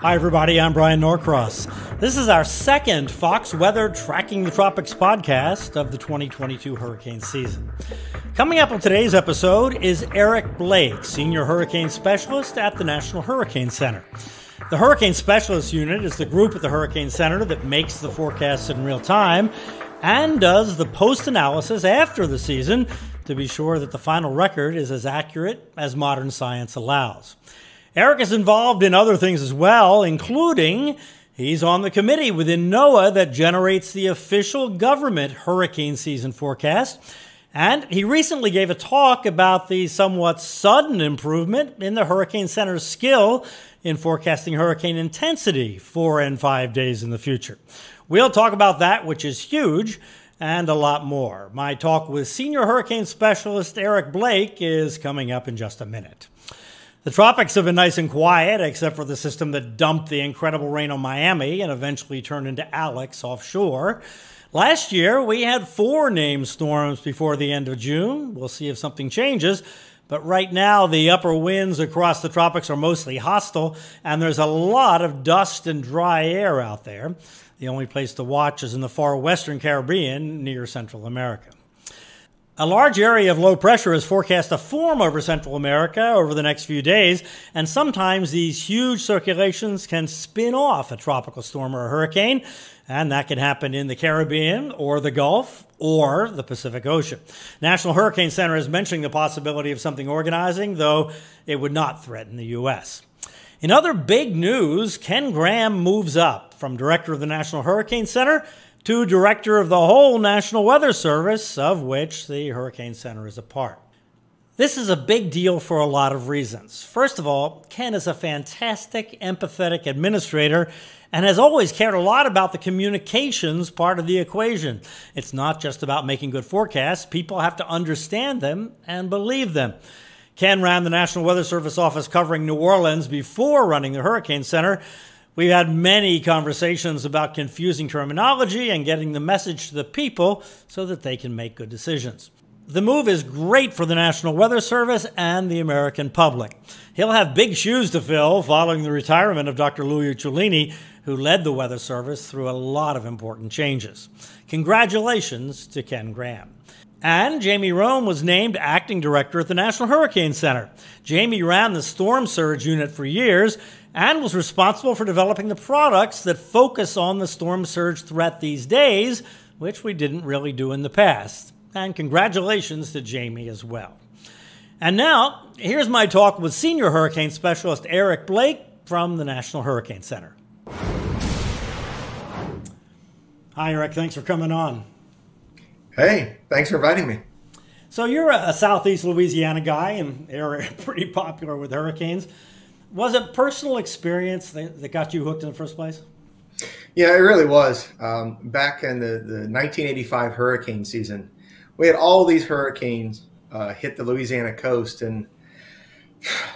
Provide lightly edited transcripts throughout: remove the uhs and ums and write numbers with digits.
Hi, everybody. I'm Bryan Norcross. This is our second Fox Weather Tracking the Tropics podcast of the 2022 hurricane season. Coming up on today's episode is Eric Blake, Senior Hurricane Specialist at the National Hurricane Center. The Hurricane Specialist Unit is the group at the Hurricane Center that makes the forecasts in real time and does the post-analysis after the season to be sure that the final record is as accurate as modern science allows. Eric is involved in other things as well, including he's on the committee within NOAA that generates the official government hurricane season forecast. And he recently gave a talk about the somewhat sudden improvement in the Hurricane Center's skill in forecasting hurricane intensity 4 and 5 days in the future. We'll talk about that, which is huge, and a lot more. My talk with Senior Hurricane Specialist Eric Blake is coming up in just a minute. The tropics have been nice and quiet, except for the system that dumped the incredible rain on Miami and eventually turned into Alex offshore. Last year, we had 4 named storms before the end of June. We'll see if something changes. But right now, the upper winds across the tropics are mostly hostile, and there's a lot of dust and dry air out there. The only place to watch is in the far western Caribbean near Central America. A large area of low pressure is forecast to form over Central America over the next few days, and sometimes these huge circulations can spin off a tropical storm or a hurricane, and that can happen in the Caribbean or the Gulf or the Pacific Ocean. National Hurricane Center is mentioning the possibility of something organizing, though it would not threaten the U.S. In other big news, Ken Graham moves up from director of the National Hurricane Center to director of the whole National Weather Service, of which the Hurricane Center is a part. This is a big deal for a lot of reasons. First of all, Ken is a fantastic, empathetic administrator and has always cared a lot about the communications part of the equation. It's not just about making good forecasts. People have to understand them and believe them. Ken ran the National Weather Service office covering New Orleans before running the Hurricane Center. We've had many conversations about confusing terminology and getting the message to the people so that they can make good decisions. The move is great for the National Weather Service and the American public. He'll have big shoes to fill following the retirement of Dr. Louis Uccellini, who led the Weather Service through a lot of important changes. Congratulations to Ken Graham. And Jamie Rome was named acting director at the National Hurricane Center. Jamie ran the Storm Surge unit for years and was responsible for developing the products that focus on the storm surge threat these days, which we didn't really do in the past. And congratulations to Jamie as well. And now, here's my talk with Senior Hurricane Specialist Eric Blake from the National Hurricane Center. Hi, Eric. Thanks for coming on. Hey, thanks for inviting me. So you're a Southeast Louisiana guy, and area pretty popular with hurricanes. Was it personal experience that got you hooked in the first place? Yeah, it really was. Back in the 1985 hurricane season, we had all these hurricanes hit the Louisiana coast, and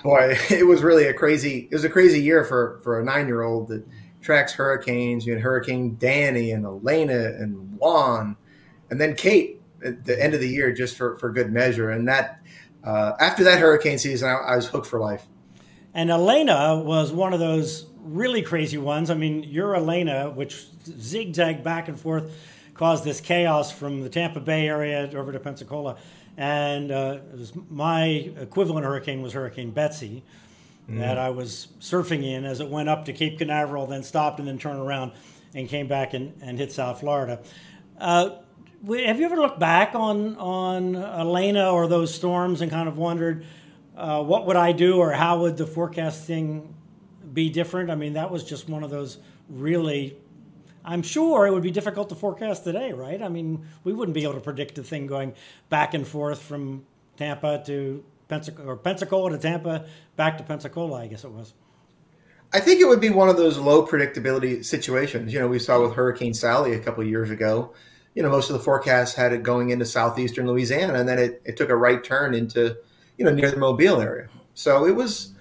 boy, it was really a crazy year for a 9-year-old that tracks hurricanes. You had Hurricane Danny and Elena and Juan, and then Kate at the end of the year just for good measure. And that after that hurricane season, I was hooked for life. And Elena was one of those really crazy ones. I mean, your Elena, which zigzagged back and forth, caused this chaos from the Tampa Bay area over to Pensacola. And it was my equivalent hurricane was Hurricane Betsy that I was surfing in as it went up to Cape Canaveral, then stopped and then turned around and came back and hit South Florida. Have you ever looked back on Elena or those storms and kind of wondered, what would I do or how would the forecasting be different? I mean, that was just one of those really, I'm sure it would be difficult to forecast today, right? I mean, we wouldn't be able to predict a thing going back and forth from Tampa to Pensacola to Tampa, back to Pensacola, I guess it was. I think it would be one of those low predictability situations. We saw with Hurricane Sally a couple of years ago. Most of the forecasts had it going into southeastern Louisiana, and then it took a right turn into, near the Mobile area. So it was,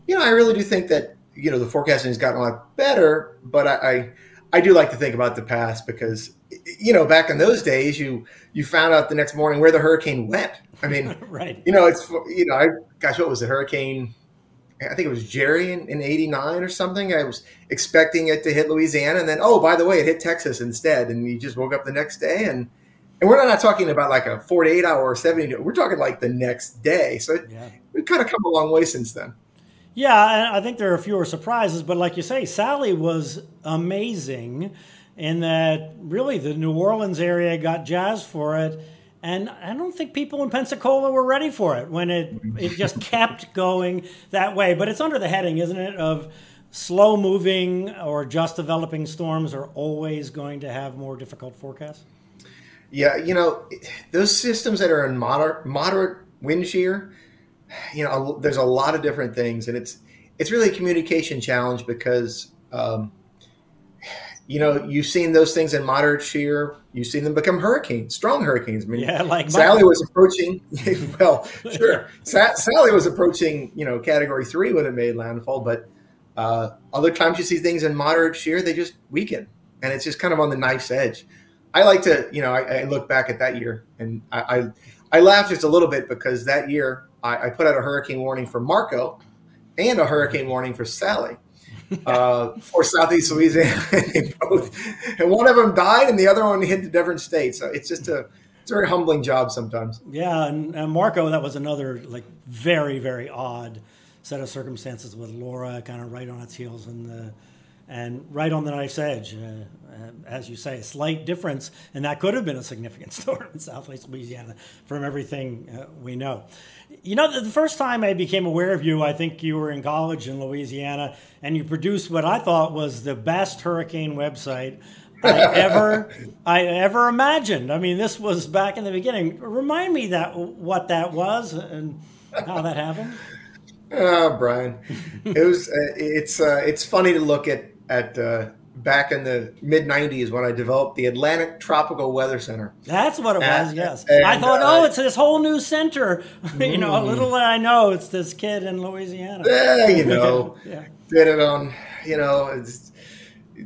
I really do think that, the forecasting has gotten a lot better, but I do like to think about the past because, back in those days, you found out the next morning where the hurricane went. I mean, right. Gosh, what was the hurricane? I think it was Jerry in 89 or something. I was expecting it to hit Louisiana, and then, oh, by the way, it hit Texas instead. And you just woke up the next day, and we're not talking about like a 48 hour or 70. We're talking like the next day. So we've kind of come a long way since then. Yeah, and I think there are fewer surprises, but like you say, Sally was amazing in that really the New Orleans area got jazzed for it. And I don't think people in Pensacola were ready for it when it just kept going that way. But it's under the heading, isn't it, of slow moving or just developing storms are always going to have more difficult forecasts? Yeah, those systems that are in moderate wind shear, there's a lot of different things. And it's really a communication challenge because, you've seen those things in moderate shear. You've seen them become hurricanes, strong hurricanes. I mean, like Sally was approaching. Well, sure, Sally was approaching, Category 3 when it made landfall. But other times you see things in moderate shear, they just weaken, and it's just kind of on the knife's edge. I like to, I look back at that year, and I laugh just a little bit because that year I put out a hurricane warning for Marco and a hurricane warning for Sally. For Southeast Louisiana, and one of them died, and the other one hit a different state. So it's just it's a very humbling job sometimes. Yeah, and Marco, that was another like very, very odd set of circumstances with Laura kind of right on its heels and right on the knife's edge. As you say, a slight difference, and that could have been a significant storm in Southwest Louisiana from everything we know. The first time I became aware of you, I think you were in college in Louisiana, and you produced what I thought was the best hurricane website I ever imagined. I mean, this was back in the beginning. Remind me what that was and how that happened. Oh, Brian, it's funny to look at back in the mid 90s when I developed the Atlantic Tropical Weather Center. That's what it was. Yes, I thought, it's this whole new center. Little did I know it's this kid in Louisiana. Yeah, did it on,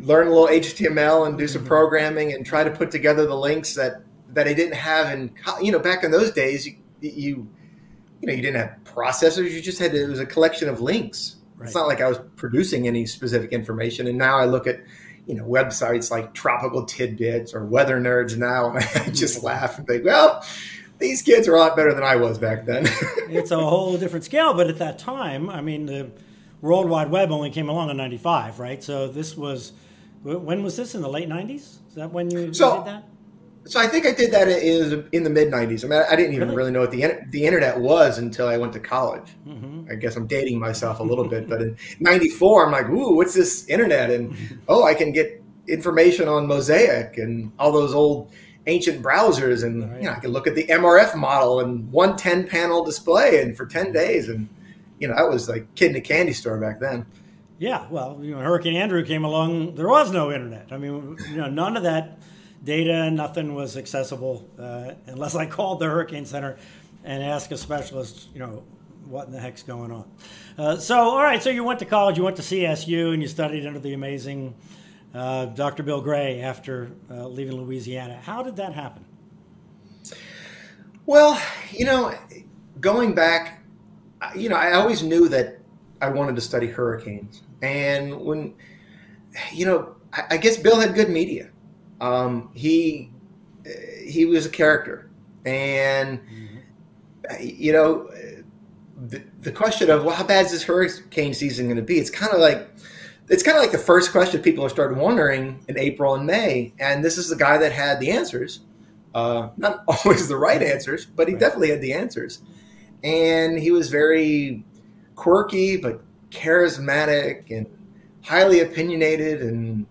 learn a little HTML and do some programming and try to put together the links that I didn't have in, back in those days. You didn't have processors. You just it was a collection of links. Right. It's not like I was producing any specific information. And now I look at, websites like Tropical Tidbits or Weather Nerds now, and I just laugh and think, well, these kids are a lot better than I was back then. It's a whole different scale. But at that time, I mean, the World Wide Web only came along in 95, right? So when was this, in the late 90s? Is that when you did that? So I think I did that in the mid 90s. I mean, I didn't even really know what the internet was until I went to college. Mm-hmm. I guess I'm dating myself a little bit, but in 94, I'm like, ooh, what's this internet? And I can get information on Mosaic and all those old ancient browsers, and I can look at the MRF model and 110 panel display, and for 10 days, and that was like kid in a candy store back then. Yeah, well, Hurricane Andrew came along. There was no internet. I mean, none of that data, nothing was accessible unless I called the Hurricane Center and asked a specialist, what in the heck's going on. So you went to college, you went to CSU, and you studied under the amazing Dr. Bill Gray after leaving Louisiana. How did that happen? Well, going back, I always knew that I wanted to study hurricanes. And when, I guess Bill had good media. He was a character, and the question of, well, how bad is this hurricane season going to be? It's kind of like the first question people are started wondering in April and May, and this is the guy that had the answers, not always the right answers, but he definitely had the answers, and he was very quirky but charismatic and highly opinionated, and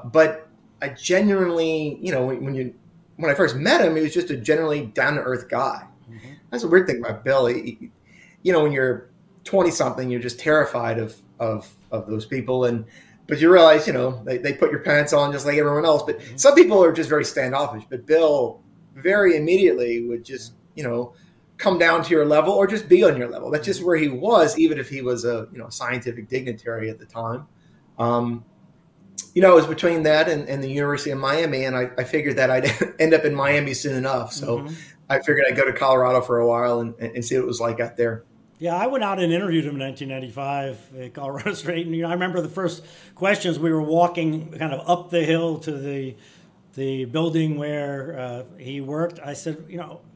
but I genuinely, when I first met him, he was just a generally down-to-earth guy. Mm-hmm. That's a weird thing about Bill. When you're 20-something, you're just terrified of those people, but you realize, they put your pants on just like everyone else. But some people are just very standoffish. But Bill very immediately would just, come down to your level or just be on your level. That's just where he was, even if he was a scientific dignitary at the time. It was between that and the University of Miami, and I figured that I'd end up in Miami soon enough. So I figured I'd go to Colorado for a while and see what it was like out there. Yeah, I went out and interviewed him in 1995 at Colorado State, and I remember the first questions. We were walking kind of up the hill to the building where he worked. I said,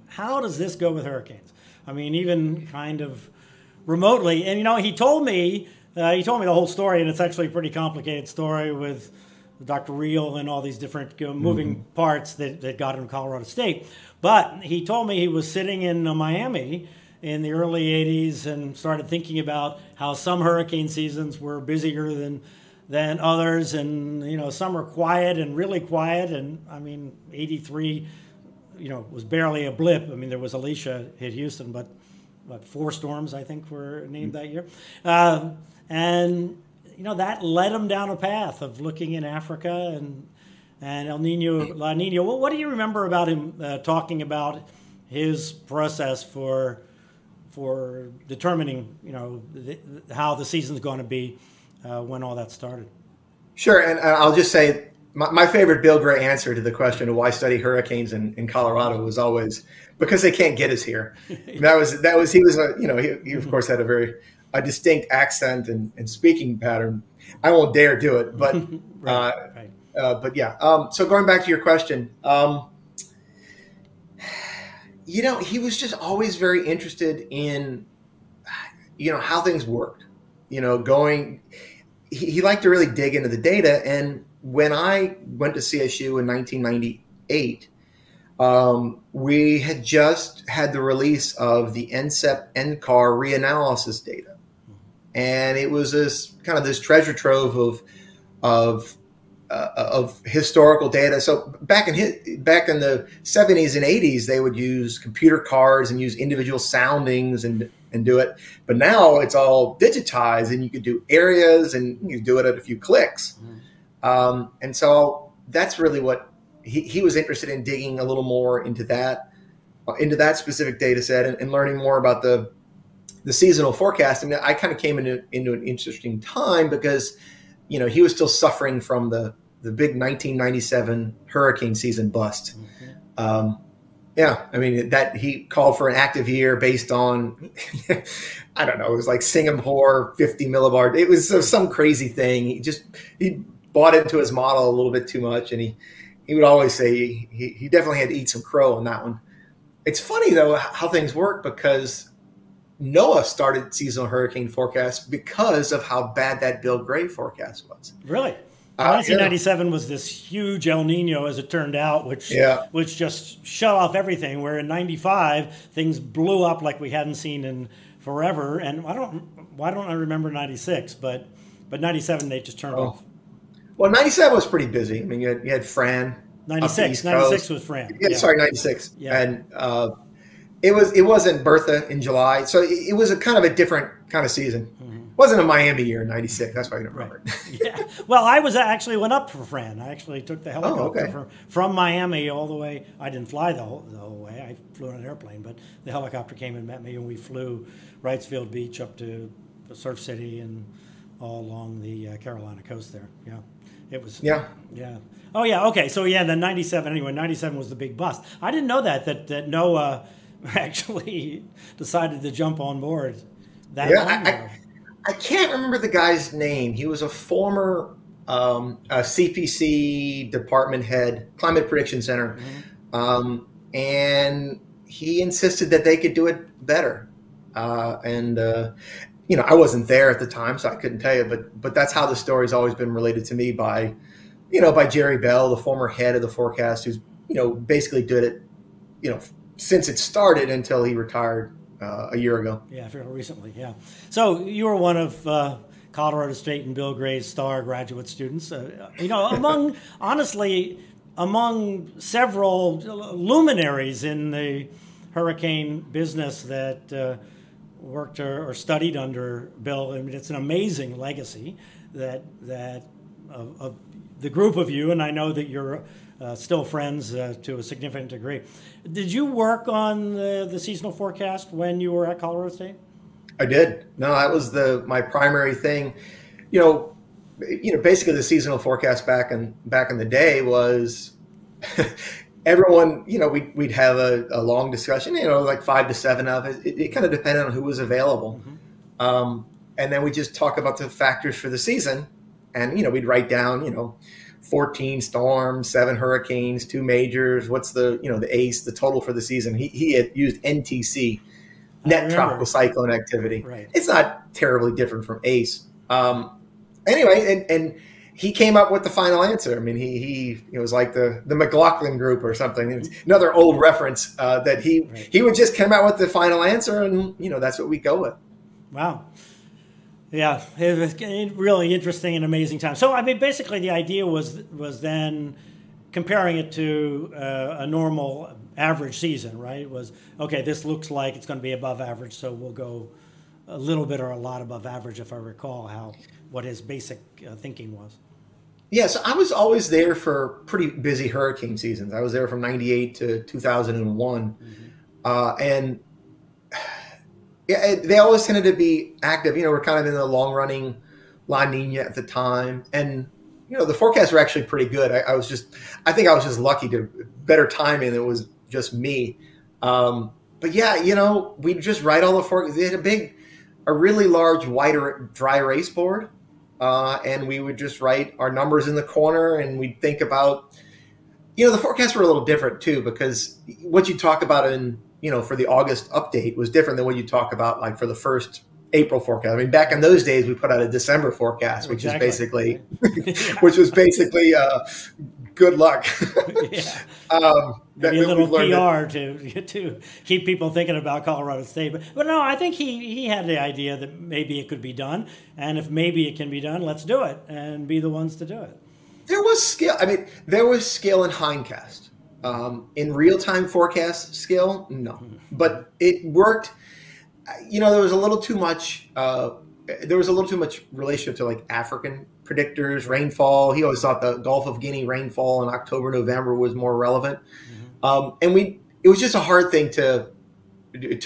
how does this go with hurricanes? I mean, even kind of remotely. And he told me the whole story, and it's actually a pretty complicated story with Dr. Reel and all these different moving parts that got him to Colorado State. But he told me he was sitting in Miami in the early 80s and started thinking about how some hurricane seasons were busier than others, and some were quiet and really quiet. And I mean, 83 was barely a blip. I mean, there was Alicia hit Houston, but 4 storms I think were named that year, and that led him down a path of looking in Africa and El Nino, La Nina. What do you remember about him talking about his process for determining how the season's going to be when all that started? Sure, and I'll just say my favorite Bill Gray answer to the question of why study hurricanes in Colorado was always because they can't get us here. That was he was he of course had a distinct accent and speaking pattern. I won't dare do it, but right. But yeah. So going back to your question, he was just always very interested in how things worked. He liked to really dig into the data. And when I went to CSU in 1998, we had just had the release of the NCEP NCAR reanalysis data. And it was this treasure trove of historical data. So back in the 70s and 80s, they would use computer cards and use individual soundings and do it. But now it's all digitized, and you could do areas, and you do it at a few clicks. And so that's really what he was interested in, digging a little more into that specific data set and learning more about the seasonal forecasting. I kind of came into an interesting time because he was still suffering from the big 1997 hurricane season bust. I mean, that he called for an active year based on, I don't know, it was like Singapore 50 millibar. It was some crazy thing. He bought into his model a little bit too much, and he would always say he definitely had to eat some crow on that one. It's funny though how things work, because NOAA started seasonal hurricane forecasts because of how bad that Bill Gray forecast was. Really? 1997 was this huge El Nino, as it turned out, which just shut off everything. Where in 95 things blew up like we hadn't seen in forever. And why don't I remember 96? But 97 they just turned off. Well, 97 was pretty busy. I mean, you had Fran. 96 was Fran. Yeah, sorry, 96. Yeah. And it wasn't Bertha in July, so it was a kind of a different kind of season. It wasn't a Miami year in 96. That's why I don't remember. Right. Yeah. Well, I went up for Fran. I actually took the helicopter from Miami all the way. I didn't fly the whole way. I flew on an airplane, but the helicopter came and met me, and we flew Wrightsfield Beach up to Surf City and all along the Carolina coast there. Yeah. It was. Yeah. Yeah. Oh, yeah. Okay. So, then 97, anyway, 97 was the big bust. I didn't know that NOAA actually decided to jump on board that long ago. I can't remember the guy's name. He was a former CPC department head, Climate Prediction Center, and he insisted that they could do it better. I wasn't there at the time, so I couldn't tell you, but that's how the story's always been related to me by Jerry Bell, the former head of the forecast, who's basically did it, since it started until he retired a year ago. Yeah, fairly recently, yeah. So you were one of Colorado State and Bill Gray's star graduate students. Among several luminaries in the hurricane business that worked or studied under Bill. I mean, it's an amazing legacy that of the group of you, and I know that you're still friends to a significant degree. Did you work on the seasonal forecast when you were at Colorado State? I did. No, that was my primary thing. Basically the seasonal forecast back in the day was everyone, we'd have a long discussion, like 5 to 7 of it. It kind of depended on who was available. And then we just talk about the factors for the season. And, we'd write down, 14 storms, 7 hurricanes, 2 majors. What's the ACE, the total for the season? He had used NTC, net tropical cyclone activity. Right. It's not terribly different from ACE. Anyway, and he came up with the final answer. I mean, he it was like the McLaughlin group or something. It's another old reference that he would just come out with the final answer, and that's what we go with. Wow. Yeah, it was a really interesting and amazing time. So, I mean, basically the idea was then comparing it to a normal average season, right? It was, okay, this looks like it's going to be above average, so we'll go a little bit or a lot above average, if I recall what his basic thinking was. Yeah, so I was always there for pretty busy hurricane seasons. I was there from 98 to 2001. And yeah, they always tended to be active. We're kind of in the long-running La Nina at the time. And, the forecasts were actually pretty good. I think I was just lucky to better timing. It was just me. But yeah, we'd just write all the forecasts. They had a really large, wider, dry erase board. And we would just write our numbers in the corner, and we'd think about, the forecasts were a little different too, because what you talk about for the August update was different than what you talk about like for the first April forecast. I mean, back in those days, we put out a December forecast, which was basically good luck. Maybe a little PR to keep people thinking about Colorado State. But no, I think he had the idea that maybe it could be done. And if maybe it can be done, let's do it and be the ones to do it. There was skill. I mean, there was skill in hindcast. In real-time forecast skill, no. But it worked. There was a little too much. There was a little too much relationship to like African predictors, rainfall. He always thought the Gulf of Guinea rainfall in October, November was more relevant. And it was just a hard thing to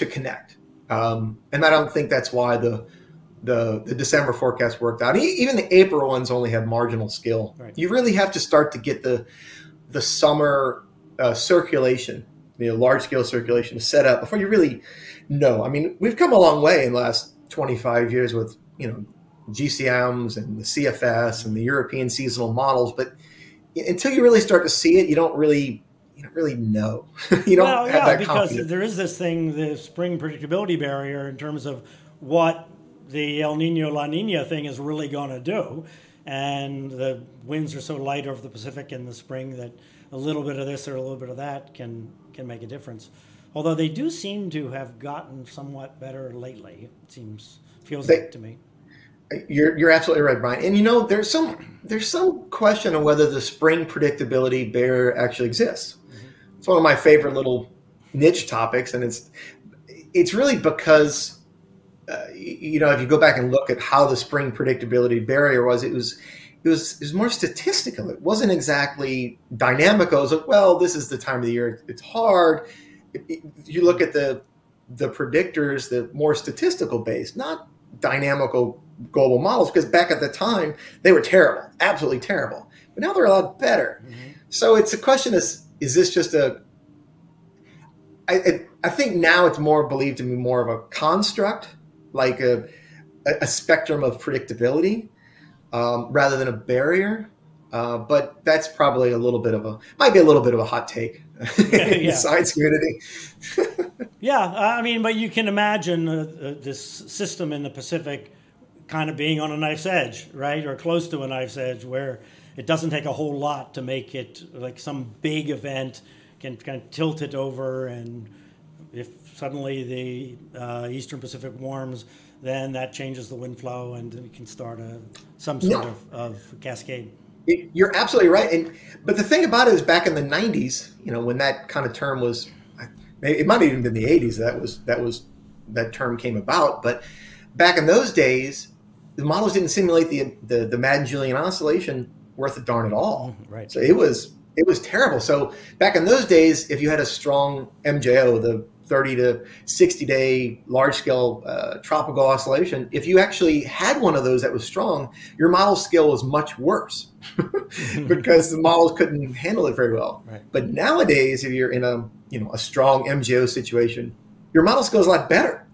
connect. And I don't think that's why the December forecast worked out. Even the April ones only have marginal skill. Right. You really have to start to get the summer circulation, large scale circulation to set up before you really know. I mean, we've come a long way in the last 25 years with, GCMs and the CFS and the European seasonal models. But until you really start to see it, you don't really know. You don't have that because confidence. There is this thing, the spring predictability barrier, in terms of what the El Nino La Nina thing is really going to do. And the winds are so light over the Pacific in the spring that a little bit of this or a little bit of that can make a difference. Although they do seem to have gotten somewhat better lately, it feels like to me. You're absolutely right, Brian. And there's some question on whether the spring predictability barrier actually exists. It's one of my favorite little niche topics, and it's really because if you go back and look at how the spring predictability barrier was, it was more statistical. It wasn't exactly dynamic. It was like, well, this is the time of the year. It's hard. You look at the predictors, the more statistical based, not dynamical global models, because back at the time they were terrible, absolutely terrible. But now they're a lot better. So it's a question: is this just I think now it's more believed to be more of a construct, like a spectrum of predictability, rather than a barrier. But that's probably might be a little bit of a hot take in the science community. I mean, but you can imagine this system in the Pacific kind of being on a knife's edge, right? Or close to a knife's edge, where it doesn't take a whole lot to make it like some big event can kind of tilt it over. And if suddenly the Eastern Pacific warms, then that changes the wind flow and you can start some sort of cascade. You're absolutely right. But the thing about it is, back in the 90s, when that kind of term was, it might have even been the 80s that term came about. But back in those days, the models didn't simulate the Madden-Julian oscillation worth a darn at all. Right. So it was terrible. So back in those days, if you had a strong MJO, 30 to 60 day large scale tropical oscillation, if you actually had one of those that was strong, your model skill was much worse because the models couldn't handle it very well. Right. But nowadays, if you're in a strong MGO situation, your model skill is a lot better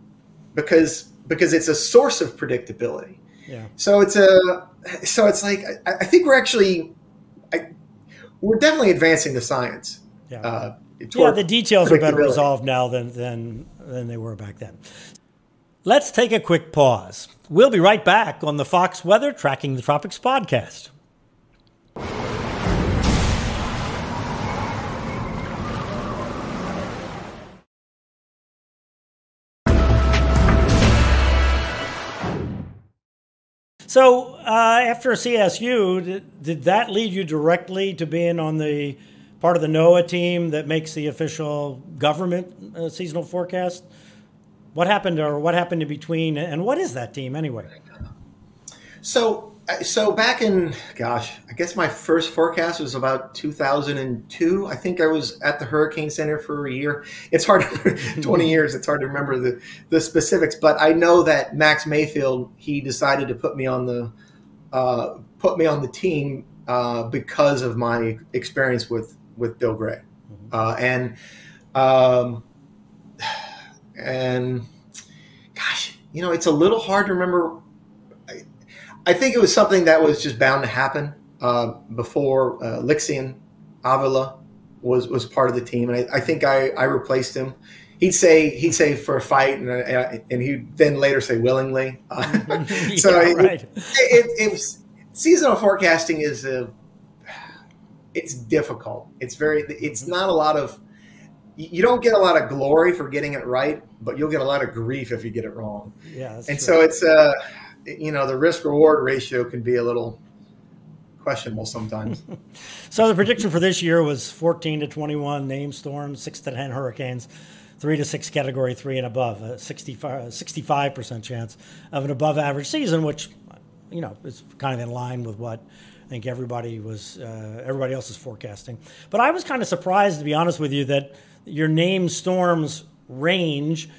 because it's a source of predictability. Yeah. So it's like I think we're definitely advancing the science. Yeah. The details are better resolved now than they were back then. Let's take a quick pause. We'll be right back on the Fox Weather Tracking the Tropics podcast. So after CSU, did that lead you directly to being on the part of the NOAA team that makes the official government seasonal forecast? What happened in between, and what is that team anyway? So back in, I guess my first forecast was about 2002. I think I was at the Hurricane Center for a year. It's hard, 20 years, it's hard to remember the specifics, but I know that Max Mayfield, he decided to put me on the team because of my experience with Bill Gray. And gosh, it's a little hard to remember. I think it was something that was just bound to happen before Lixian Avila was part of the team, and I think I replaced him. He'd say for a fight, and he'd then later say willingly. Right. It was seasonal forecasting it's difficult. It's not a lot of. You don't get a lot of glory for getting it right, but you'll get a lot of grief if you get it wrong. Yeah, that's and true. So it's the risk-reward ratio can be a little questionable sometimes. So the prediction for this year was 14 to 21 named storms, 6 to 10 hurricanes, 3 to 6 Category 3 and above, a 65% chance of an above-average season, which is kind of in line with what I think everybody else is forecasting. But I was kind of surprised, to be honest with you, that your named storms range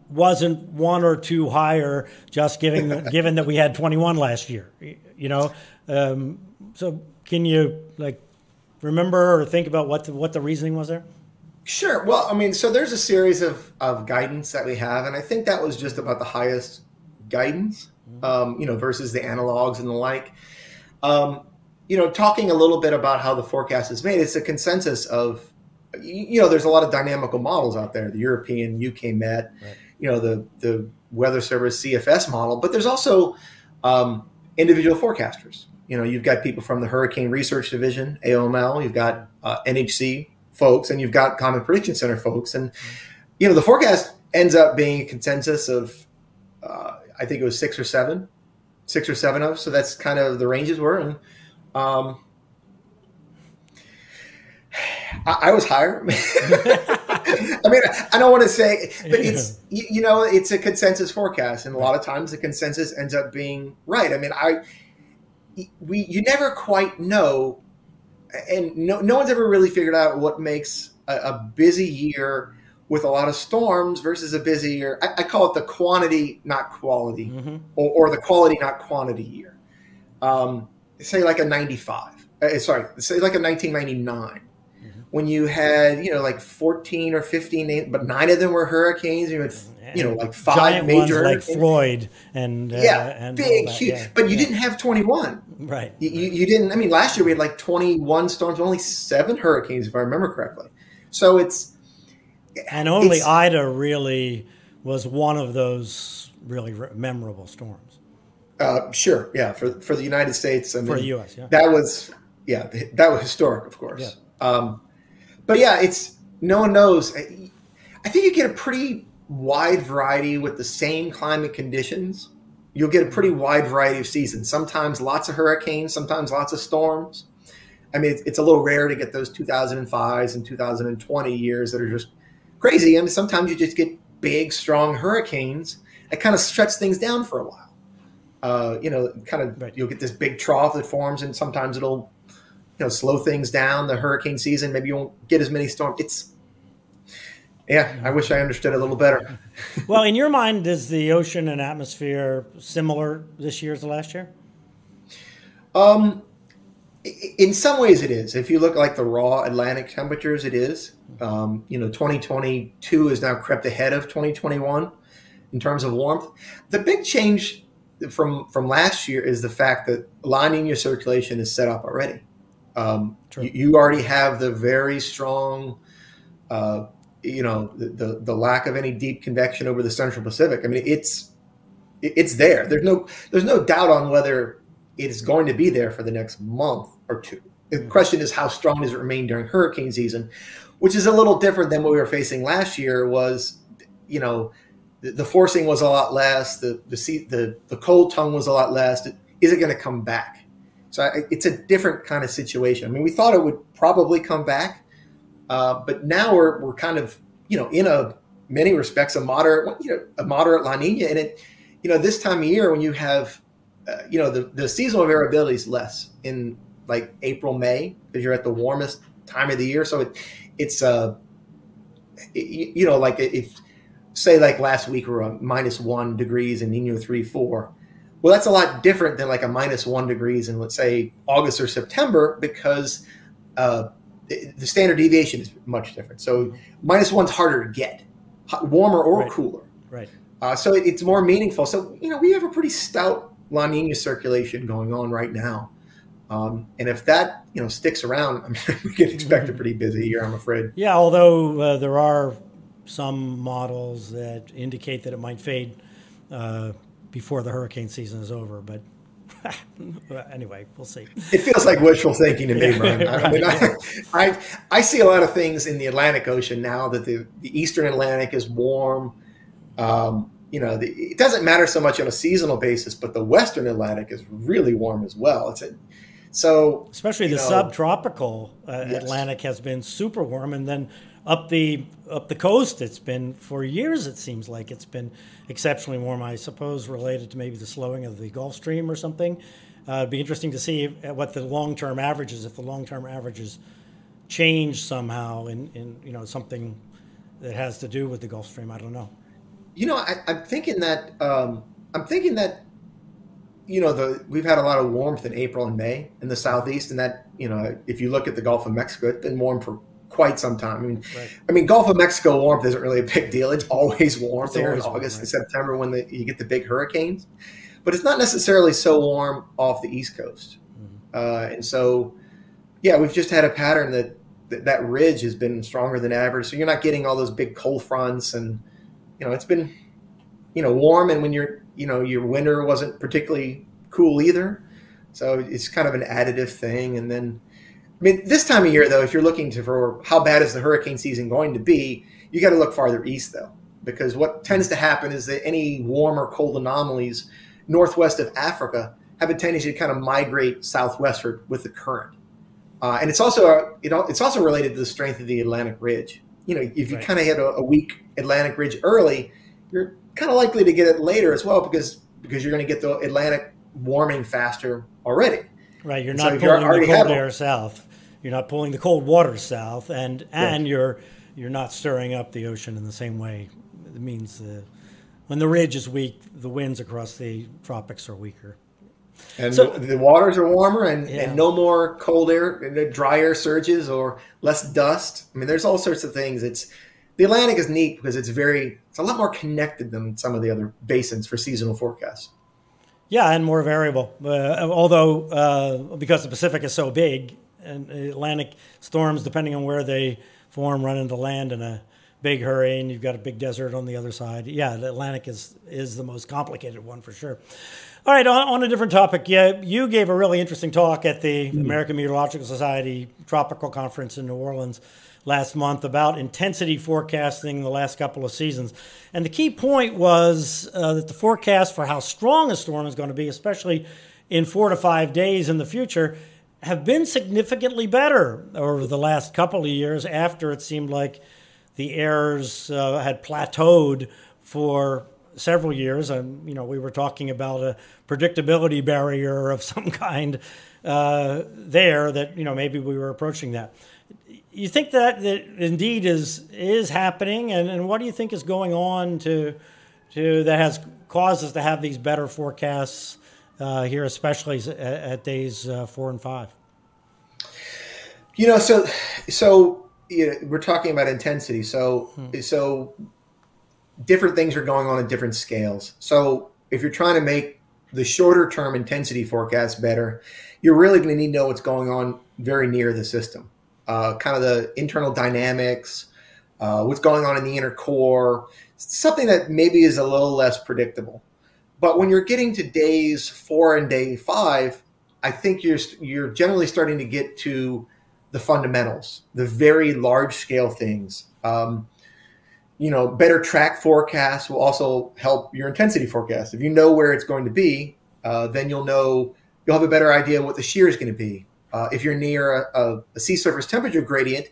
wasn't 1 or 2 higher, just given that we had 21 last year. So can you remember or think about what the reasoning was there? Sure. Well, so there's a series of guidance that we have, and I think that was just about the highest guidance, versus the analogs and the like. Talking a little bit about how the forecast is made, it's a consensus of, there's a lot of dynamical models out there, the European UK Met, right. The Weather Service CFS model, but there's also individual forecasters. You've got people from the Hurricane Research Division, AOML, you've got NHC folks, and you've got Common Prediction Center folks. And, the forecast ends up being a consensus of, I think it was 6 or 7 of, so that's kind of the ranges were. And I was higher. I don't want to say, but it's, it's a consensus forecast. And a lot of times the consensus ends up being right. You never quite know. And no one's ever really figured out what makes a busy year with a lot of storms versus a busy year. I call it the quantity, not quality, or the quality, not quantity year. Say like a 95. Say like a 1999. When you had, 14 or 15, but 9 of them were hurricanes. You had, like 5 giant major ones like Floyd and big, huge. Yeah. But you didn't have 21. Right. You didn't. Last year we had like 21 storms, only 7 hurricanes, if I remember correctly. So only Ida really was one of those really memorable storms. Sure. Yeah. For the United States. For the U.S. Yeah. That was historic, of course. Yeah. But yeah, no one knows. I think you get a pretty wide variety with the same climate conditions. You'll get a pretty wide variety of seasons. Sometimes lots of hurricanes, sometimes lots of storms. It's a little rare to get those 2005s and 2020 years that are just crazy. Sometimes you just get big, strong hurricanes that kind of shuts things down for a while. You'll get this big trough that forms, and sometimes it'll slow things down, the hurricane season. Maybe you won't get as many storms. Yeah, I wish I understood a little better. Well, in your mind, is the ocean and atmosphere similar this year as the last year? Um, in some ways, it is. If you look at like the raw Atlantic temperatures, it is. 2022 has now crept ahead of 2021 in terms of warmth. The big change from last year is the fact that La Nina circulation is set up already. You already have the very strong, the lack of any deep convection over the Central Pacific. I mean, it's there. There's no doubt on whether it is going to be there for the next month or two. The question is, how strong does it remain during hurricane season, which is a little different than what we were facing last year. Was, the forcing was a lot less. The cold tongue was a lot less. Is it going to come back? So it's a different kind of situation. I mean, we thought it would probably come back, but now we're kind of, in many respects, a moderate La Nina. And it, this time of year when you have, the seasonal variability is less in like April, May, because you're at the warmest time of the year. So it's like if say like last week we're -1 degrees in Nino 3-4. Well, that's a lot different than like a -1 degrees in, let's say, August or September, because the standard deviation is much different. So -1's harder to get, warmer or cooler. Right. So it's more meaningful. So, we have a pretty stout La Nina circulation going on right now. And if that, sticks around, I mean, we can expect a pretty busy year, I'm afraid. Yeah, although there are some models that indicate that it might fade before the hurricane season is over. But anyway, we'll see. It feels like wishful thinking to me, Bryan. I see a lot of things in the Atlantic Ocean now that the Eastern Atlantic is warm. It doesn't matter so much on a seasonal basis, but the Western Atlantic is really warm as well. So especially the subtropical Atlantic has been super warm, and then up the coast, it's been for years. It seems like it's been exceptionally warm. I suppose related to maybe the slowing of the Gulf Stream or something. It'd be interesting to see what the long-term average is. If the long-term averages change somehow in something that has to do with the Gulf Stream, I don't know. I'm thinking that we've had a lot of warmth in April and May in the Southeast, and that, if you look at the Gulf of Mexico, it's been warm for quite some time. I mean, Gulf of Mexico warmth isn't really a big deal. It's always warm there in August and September when you get the big hurricanes, but it's not necessarily so warm off the East Coast. And so, we've just had a pattern that ridge has been stronger than average. So you're not getting all those big cold fronts, and it's been, warm, and when your winter wasn't particularly cool either. So it's kind of an additive thing. And then, I mean, this time of year, though, if you're looking for how bad is the hurricane season going to be, you got to look farther east, though, because what tends to happen is that any warm or cold anomalies northwest of Africa have a tendency to kind of migrate southwestward with the current. And it's also related to the strength of the Atlantic ridge. If you kind of hit a weak Atlantic ridge early, you're kind of likely to get it later as well, because you're going to get the Atlantic warming faster already. Right, you're not pulling the cold air south. You're not pulling the cold water south, and you're not stirring up the ocean in the same way. It means when the ridge is weak, the winds across the tropics are weaker. And so, the waters are warmer, and no more cold air, dry air surges, or less dust. I mean, there's all sorts of things. The Atlantic is neat because it's a lot more connected than some of the other basins for seasonal forecasts. Yeah, and more variable. Although because the Pacific is so big, and Atlantic storms, depending on where they form, run into land in a big hurricane. You've got a big desert on the other side. Yeah, the Atlantic is the most complicated one for sure. All right, on a different topic. Yeah, you gave a really interesting talk at the American Meteorological Society Tropical Conference in New Orleans last month about intensity forecasting the last couple of seasons. And the key point was that the forecast for how strong a storm is going to be, especially in 4 to 5 days in the future, have been significantly better over the last couple of years after it seemed like the errors had plateaued for several years. And, we were talking about a predictability barrier of some kind there that, maybe we were approaching that. you think that indeed is happening, and what do you think is going on to that has caused us to have these better forecasts here, especially at days 4 and 5? So we're talking about intensity. So different things are going on at different scales. So if you're trying to make the shorter term intensity forecast better, you're really going to need to know what's going on very near the system, kind of the internal dynamics, what's going on in the inner core, something that maybe is a little less predictable. But when you're getting to days 4 and day 5, I think you're generally starting to get to the fundamentals, the very large scale things. Better track forecasts will also help your intensity forecast. If you know where it's going to be, then you'll have a better idea what the shear is going to be. If you're near a sea surface temperature gradient,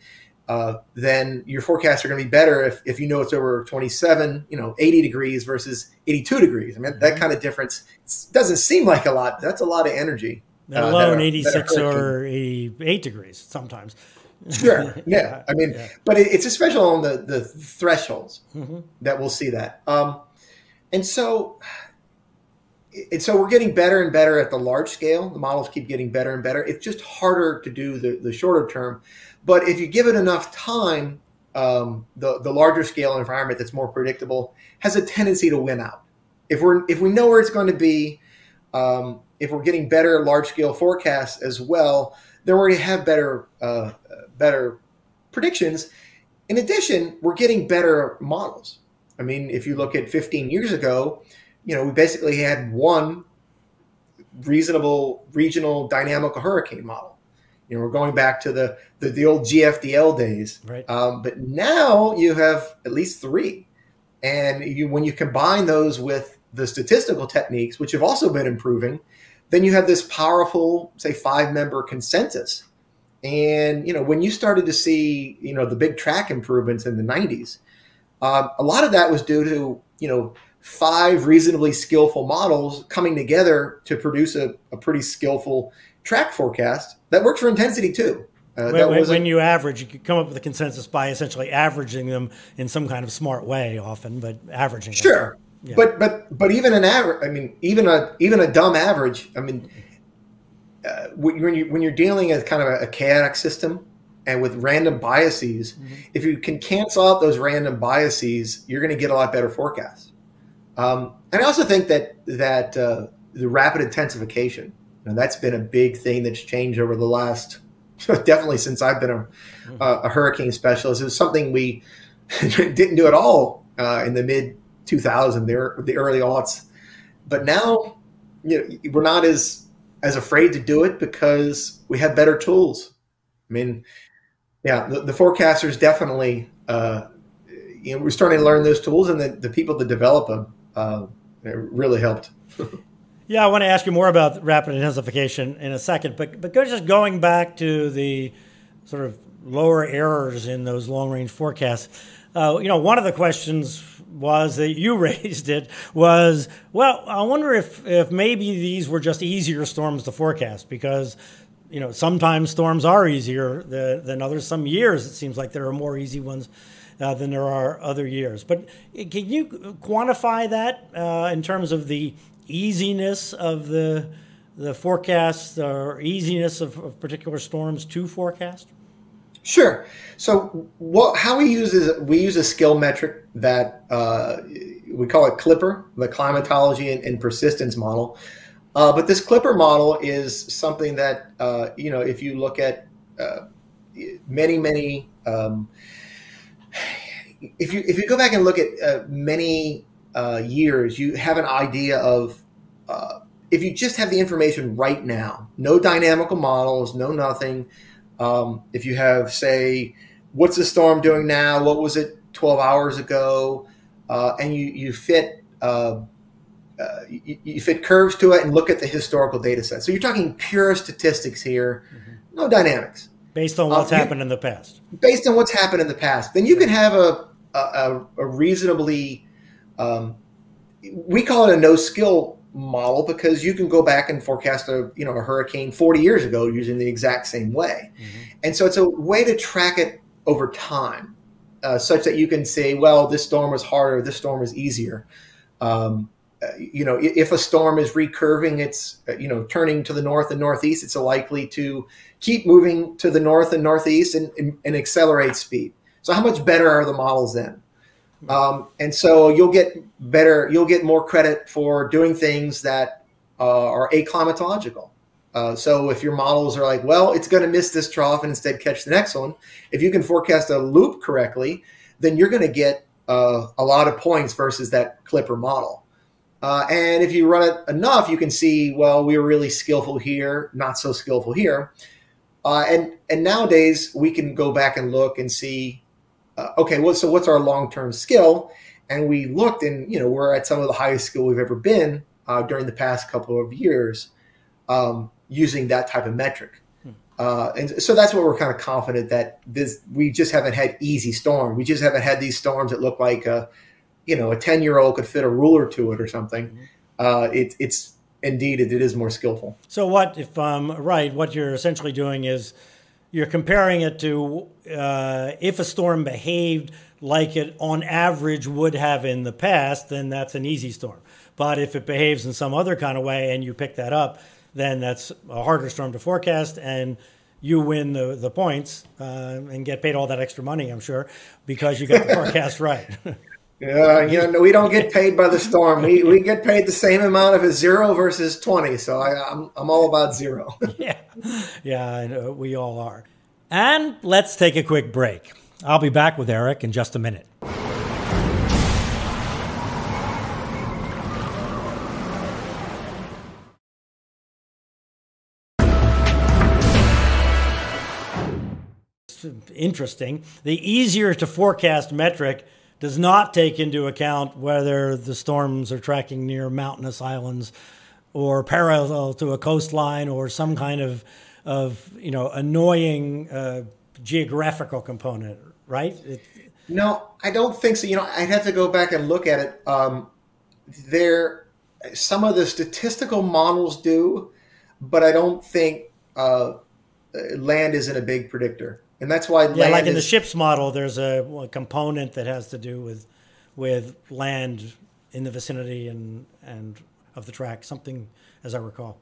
then your forecasts are going to be better if you know it's over 27, 80 degrees versus 82 degrees. I mean, that kind of difference doesn't seem like a lot. But that's a lot of energy. Let alone 86 or 88 degrees sometimes. Sure. Yeah. I mean, but it's especially on the thresholds that we'll see that. And so we're getting better and better at the large scale. The models keep getting better and better. It's just harder to do the shorter term. But if you give it enough time, the larger scale environment that's more predictable has a tendency to win out. If we know where it's going to be, if we're getting better large scale forecasts as well, then we're going to have better predictions. In addition, we're getting better models. I mean, if you look at 15 years ago, we basically had one reasonable regional dynamical hurricane model. We're going back to the old GFDL days. Right. But now you have at least 3. And when you combine those with the statistical techniques, which have also been improving, then you have this powerful, say, 5-member consensus. And, when you started to see, the big track improvements in the 90s, a lot of that was due to, 5 reasonably skillful models coming together to produce a pretty skillful track forecast that works for intensity too. When you average, you could come up with a consensus by essentially averaging them in some kind of smart way often, but averaging them. Sure. Yeah. But even an average, I mean, even a dumb average, I mean, when you're dealing with kind of a chaotic system and with random biases, if you can cancel out those random biases, you're going to get a lot better forecasts. And I also think that the rapid intensification, that's been a big thing that's changed over the last, definitely since I've been a hurricane specialist. It was something we didn't do at all in the mid 2000s, the early aughts. But now, we're not as afraid to do it because we have better tools. I mean, yeah, the forecasters definitely, we're starting to learn those tools, and the people that develop them it really helped. Yeah, I want to ask you more about rapid intensification in a second, but just going back to the sort of lower errors in those long-range forecasts. One of the questions was that you raised was, well, I wonder if maybe these were just easier storms to forecast because, sometimes storms are easier than others. Some years it seems like there are more easy ones than there are other years. But can you quantify that in terms of the easiness of the forecast or easiness of particular storms to forecast? Sure. So how we use a skill metric that we call it Clipper, the climatology and persistence model. But this Clipper model is something that if you look at many if you go back and look at many years, you have an idea of if you just have the information right now, no dynamical models, no nothing. If you have, say, what's the storm doing now? What was it 12 hours ago? And you fit curves to it and look at the historical data set. So you're talking pure statistics here, no dynamics. Based on what's happened in the past. Based on what's happened in the past. Then you can have a reasonably, we call it a no-skill model because you can go back and forecast a hurricane 40 years ago using the exact same way. And so it's a way to track it over time, such that you can say, well, this storm was harder, this storm is easier. If a storm is recurving, it's turning to the north and northeast, it's likely to keep moving to the north and northeast and accelerate speed. So how much better are the models then? And so you'll get more credit for doing things that are aclimatological. So if your models are like, well, it's going to miss this trough and instead catch the next one, if you can forecast a loop correctly, then you're going to get a lot of points versus that Clipper model. And if you run it enough, you can see, well, we were really skillful here, not so skillful here. And nowadays we can go back and look and see, okay, well, so what's our long-term skill? And we looked, and we're at some of the highest skill we've ever been during the past couple of years using that type of metric. And so that's what we're kind of confident that we just haven't had easy storm. We just haven't had these storms that look like a 10-year-old could fit a ruler to it or something. It's indeed, it is more skillful. So if I'm right, what you're essentially doing is you're comparing it to if a storm behaved like it on average would have in the past, then that's an easy storm. But if it behaves in some other kind of way and you pick that up, then that's a harder storm to forecast, and you win the points and get paid all that extra money, I'm sure, because you got the forecast right. No, we don't get paid by the storm. We get paid the same amount if it's 0 versus 20. So I'm all about 0. Yeah, we all are. And let's take a quick break. I'll be back with Eric in just a minute. Interesting. The easier to forecast metric does not take into account whether the storms are tracking near mountainous islands or parallel to a coastline or some kind of annoying geographical component, right? No, I don't think so. I'd have to go back and look at it. Some of the statistical models do, but I don't think land isn't a big predictor. And that's why like in the ship's model, there's a component that has to do with land in the vicinity and of the track, something as I recall.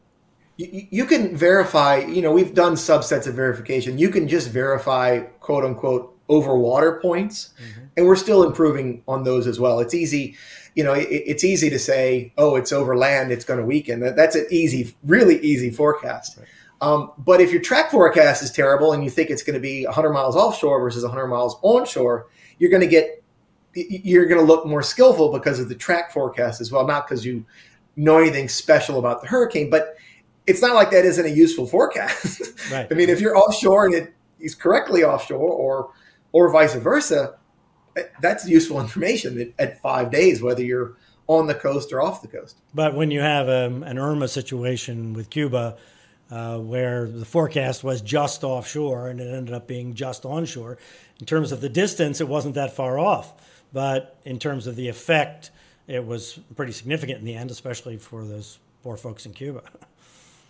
You can verify, we've done subsets of verification. You can just verify, quote unquote, over water points. And we're still improving on those as well. It's easy, it's easy to say, oh, it's over land, it's going to weaken. That's an really easy forecast. Right. But if your track forecast is terrible and you think it's going to be 100 miles offshore versus 100 miles onshore, you're going to look more skillful because of the track forecast as well, not because you know anything special about the hurricane, but it's not like that isn't a useful forecast. Right. I mean, if you're offshore and it's correctly offshore or vice versa, that's useful information at 5 days, whether you're on the coast or off the coast. But when you have an Irma situation with Cuba, where the forecast was just offshore and it ended up being just onshore. In terms of the distance, it wasn't that far off. But in terms of the effect, it was pretty significant in the end, especially for those poor folks in Cuba.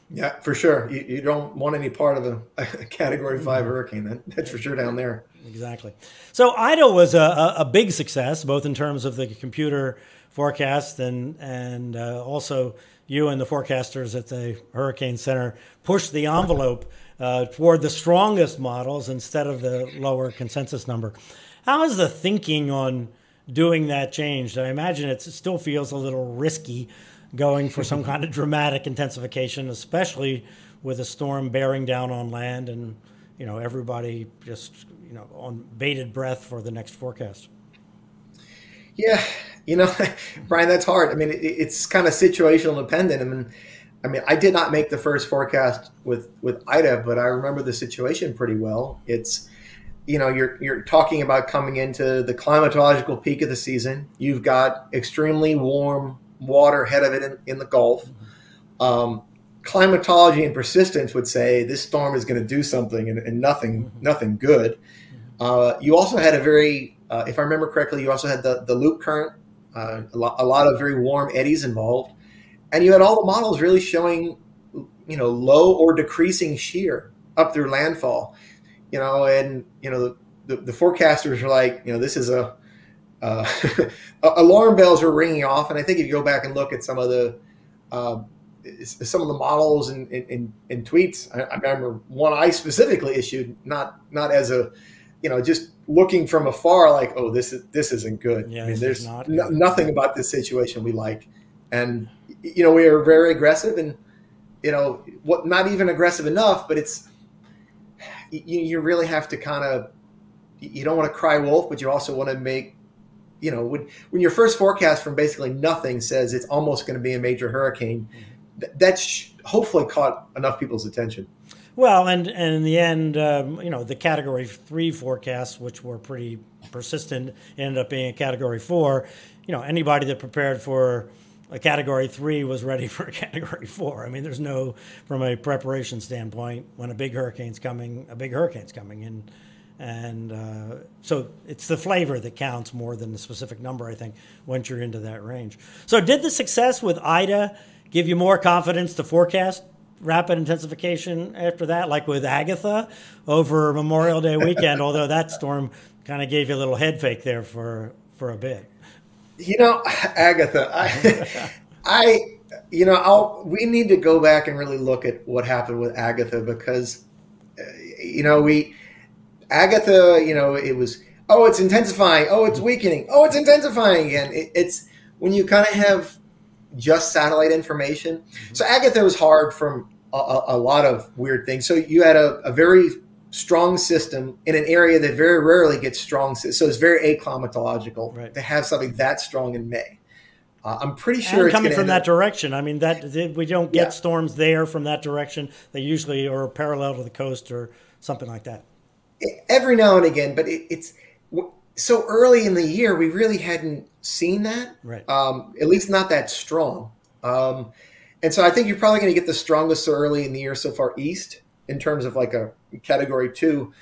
Yeah, for sure. You don't want any part of a Category 5 hurricane. That's for sure down there. Exactly. So IDA was a big success, both in terms of the computer forecast and also you and the forecasters at the Hurricane Center pushed the envelope toward the strongest models instead of the lower consensus number. How has the thinking on doing that changed? I imagine it still feels a little risky going for some kind of dramatic intensification, especially with a storm bearing down on land and everybody just on bated breath for the next forecast. Yeah, Brian, that's hard. I mean, it's kind of situational dependent. I mean, I did not make the first forecast with IDA, but I remember the situation pretty well. It's, you're talking about coming into the climatological peak of the season. You've got extremely warm water ahead of it in the Gulf. Climatology and persistence would say this storm is going to do something and nothing good. You also had a very, if I remember correctly, you also had the loop current, a lot of very warm eddies involved. And you had all the models really showing, low or decreasing shear up through landfall, and, the forecasters are like, this is alarm bells are ringing off. And I think if you go back and look at some of the models and tweets, I remember one I specifically issued, not as a, just looking from afar, like, oh, this isn't good. Yeah, I mean, there's nothing about this situation we like. And, we are very aggressive and, not even aggressive enough, but it's, you really have to kind of, you don't want to cry wolf, but you also want to make, when your first forecast from basically nothing says it's almost going to be a major hurricane, that's hopefully caught enough people's attention. Well, and in the end, the Category 3 forecasts, which were pretty persistent, ended up being a Category 4. Anybody that prepared for a Category 3 was ready for a Category 4. I mean, there's no, from a preparation standpoint, when a big hurricane's coming, and so it's the flavor that counts more than the specific number, I think, once you're into that range. So did the success with Ida give you more confidence to forecast rapid intensification after that, like with Agatha over Memorial Day weekend, although that storm kind of gave you a little head fake there for a bit? Agatha, we need to go back and really look at what happened with Agatha because, Agatha, it was, oh, it's intensifying. Oh, it's weakening. Oh, it's intensifying again. It's when you kind of have just satellite information. So Agatha was hard from a lot of weird things. So you had a very strong system in an area that very rarely gets strong. So it's very aclimatological to have something that strong in May. I'm pretty sure it's coming from that direction. I mean, we don't get storms there from that direction. They usually are parallel to the coast or something like that. Every now and again, but it's so early in the year, we really hadn't seen that, right? At least not that strong. And so I think you're probably going to get the strongest so early in the year so far east in terms of like a Category 2.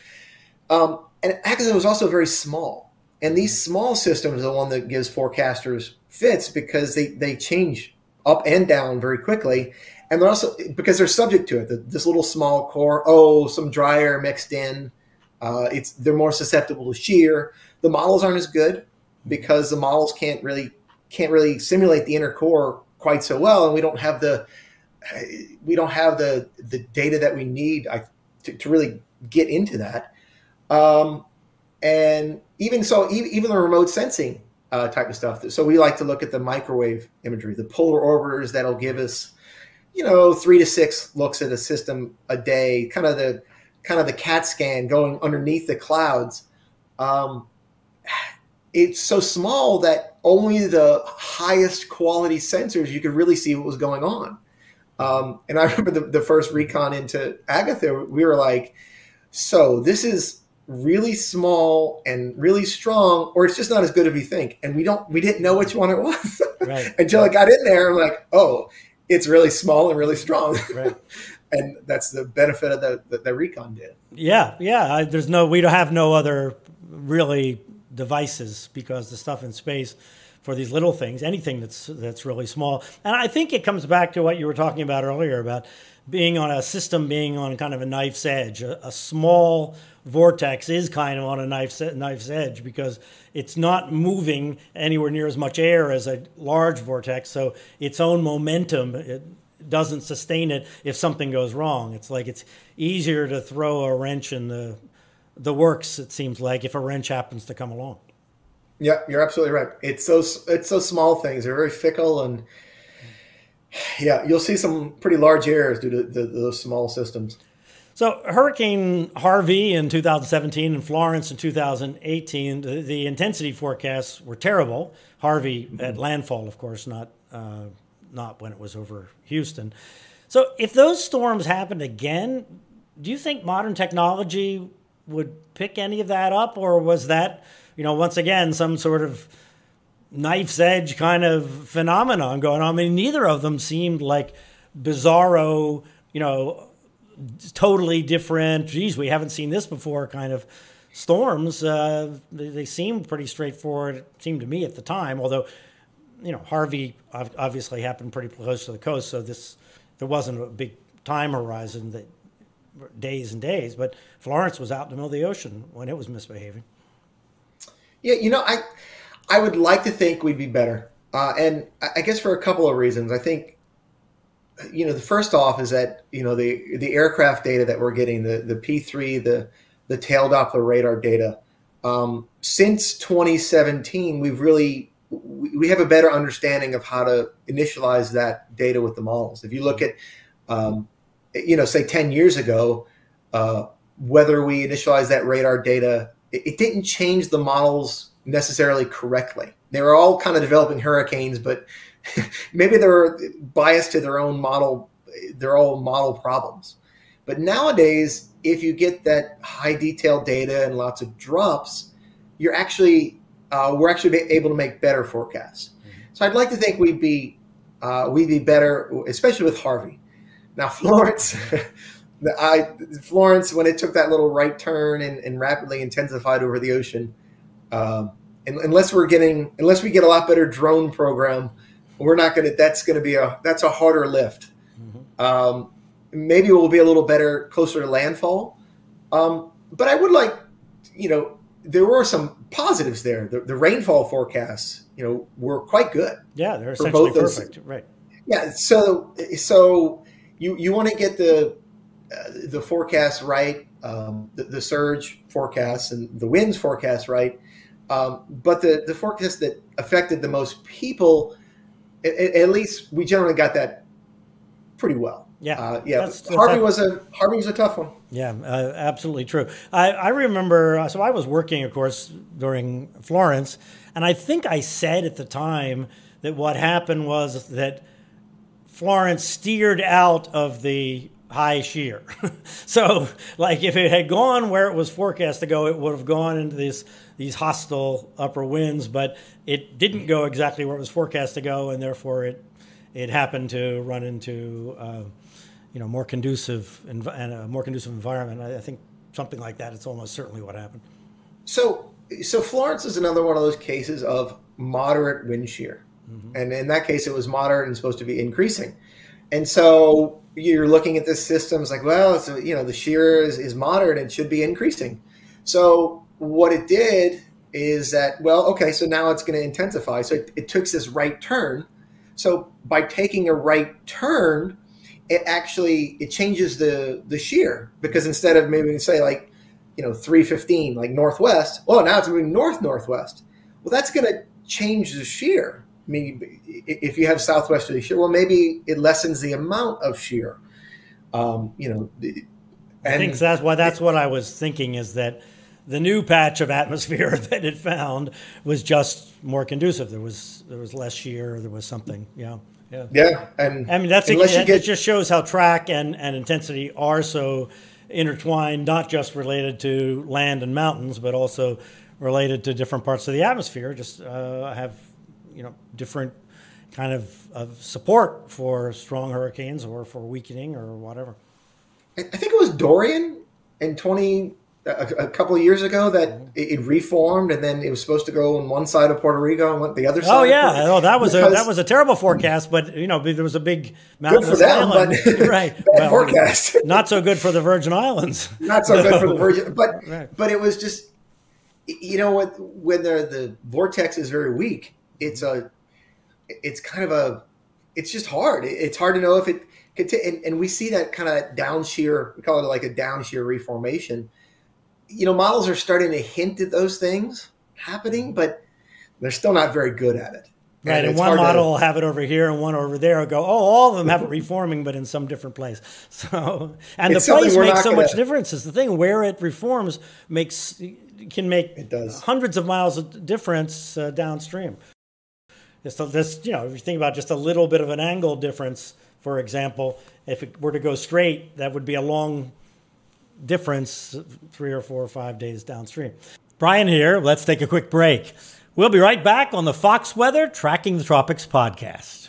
And Agatha was also very small. And these small systems are the one that gives forecasters fits because they change up and down very quickly. And they're also, because they're subject to it, this little small core, some dry air mixed in. They're more susceptible to shear. The models aren't as good because the models can't really simulate the inner core quite so well, and we don't have the data that we need to really get into that. And even the remote sensing type of stuff. So we like to look at the microwave imagery, the polar orbiters that'll give us 3 to 6 looks at a system a day, kind of the CAT scan going underneath the clouds. It's so small that only the highest quality sensors, you could really see what was going on. And I remember the first recon into Agatha, we were like, so this is really small and really strong, or it's just not as good as we think. And we didn't know which one it was right. Until I got in there. I'm like, oh, it's really small and really strong. Right. And that's the benefit of the recon did. Yeah. We don't have no other really devices because the stuff in space for these little things, anything that's really small. And I think it comes back to what you were talking about earlier about being on a system, being on kind of a knife's edge. A small vortex is kind of on a knife's edge because it's not moving anywhere near as much air as a large vortex. So its own momentum, it doesn't sustain it if something goes wrong. It's like it's easier to throw a wrench in the works, it seems like, if a wrench happens to come along. Yeah, you're absolutely right. It's those small things. They're very fickle, and you'll see some pretty large errors due to those small systems. So Hurricane Harvey in 2017 and Florence in 2018, the intensity forecasts were terrible. Harvey at landfall, of course, not when it was over Houston. So if those storms happened again, do you think modern technology would pick any of that up, or was that, once again, some sort of knife's edge kind of phenomenon going on? I mean, neither of them seemed like bizarro, totally different, geez, we haven't seen this before kind of storms. They seemed pretty straightforward, it seemed to me at the time, although Harvey obviously happened pretty close to the coast, so there wasn't a big time horizon that days and days. But Florence was out in the middle of the ocean when it was misbehaving. Yeah, I would like to think we'd be better, and I guess for a couple of reasons. I think, the first off is that the aircraft data that we're getting, the P3, the tail Doppler radar data, since 2017, we have a better understanding of how to initialize that data with the models. If you look at, say 10 years ago, whether we initialized that radar data, it didn't change the models necessarily correctly. They were all kind of developing hurricanes, but maybe they were biased to their own model problems. But nowadays, if you get that high detailed data and lots of drops, we're actually able to make better forecasts. Mm-hmm. So I'd like to think we'd be better, especially with Harvey. Now Florence, when it took that little right turn and rapidly intensified over the ocean, unless we get a lot better drone program, that's a harder lift. Mm-hmm. Maybe we'll be a little better closer to landfall. But I would like, there were some positives there. The rainfall forecasts, were quite good. Yeah, they're essentially perfect. Right. Yeah. So you want to get the forecast right, the surge forecast and the winds forecast right. But the forecast that affected the most people, at least we generally got that pretty well. Yeah, Harvey was a tough one. Yeah, absolutely true. I remember. So I was working, of course, during Florence, and I think I said at the time that what happened was that Florence steered out of the high shear. So, like, if it had gone where it was forecast to go, it would have gone into these hostile upper winds, but it didn't go exactly where it was forecast to go, and therefore it happened to run into more conducive and a more conducive environment. I think something like that. It's almost certainly what happened. So Florence is another one of those cases of moderate wind shear, mm-hmm. and in that case, it was moderate and supposed to be increasing, and so you're looking at this system. It's like, well, the shear is moderate and should be increasing. So what it did is that, so now it's going to intensify. So it took this right turn. So by taking a right turn, it changes the shear, because instead of maybe say 315 like northwest, now it's moving northwest. Well, that's going to change the shear. I mean, if you have southwesterly shear, maybe it lessens the amount of shear. I think that's what I was thinking, is that the new patch of atmosphere that it found was just more conducive. There was less shear. There was something. Yeah. And I mean, it just shows how track and intensity are so intertwined, not just related to land and mountains, but also related to different parts of the atmosphere. Just have different kind of support for strong hurricanes or for weakening or whatever. I think it was Dorian in a couple of years ago that it reformed, and then it was supposed to go on one side of Puerto Rico and went the other side. Oh yeah, that was a terrible forecast, but there was a big mountainous island, but right? Bad forecast. Not so good for the Virgin Islands. Not so good for the Virgin, but it was just when the vortex is very weak, it's just hard. It's hard to know if it could, and we see that kind of down shear. We call it like a down shear reformation. Models are starting to hint at those things happening, but they're still not very good at it. Right, and one model will have it over here and one over there will go, all of them have it reforming, but in some different place. So, and the place makes so much difference. Is the thing where it reforms can make hundreds of miles of difference downstream. If you think about just a little bit of an angle difference, for example, if it were to go straight, that would be a long difference 3 or 4 or 5 days downstream. Bryan here. Let's take a quick break. We'll be right back on the Fox Weather Tracking the Tropics podcast.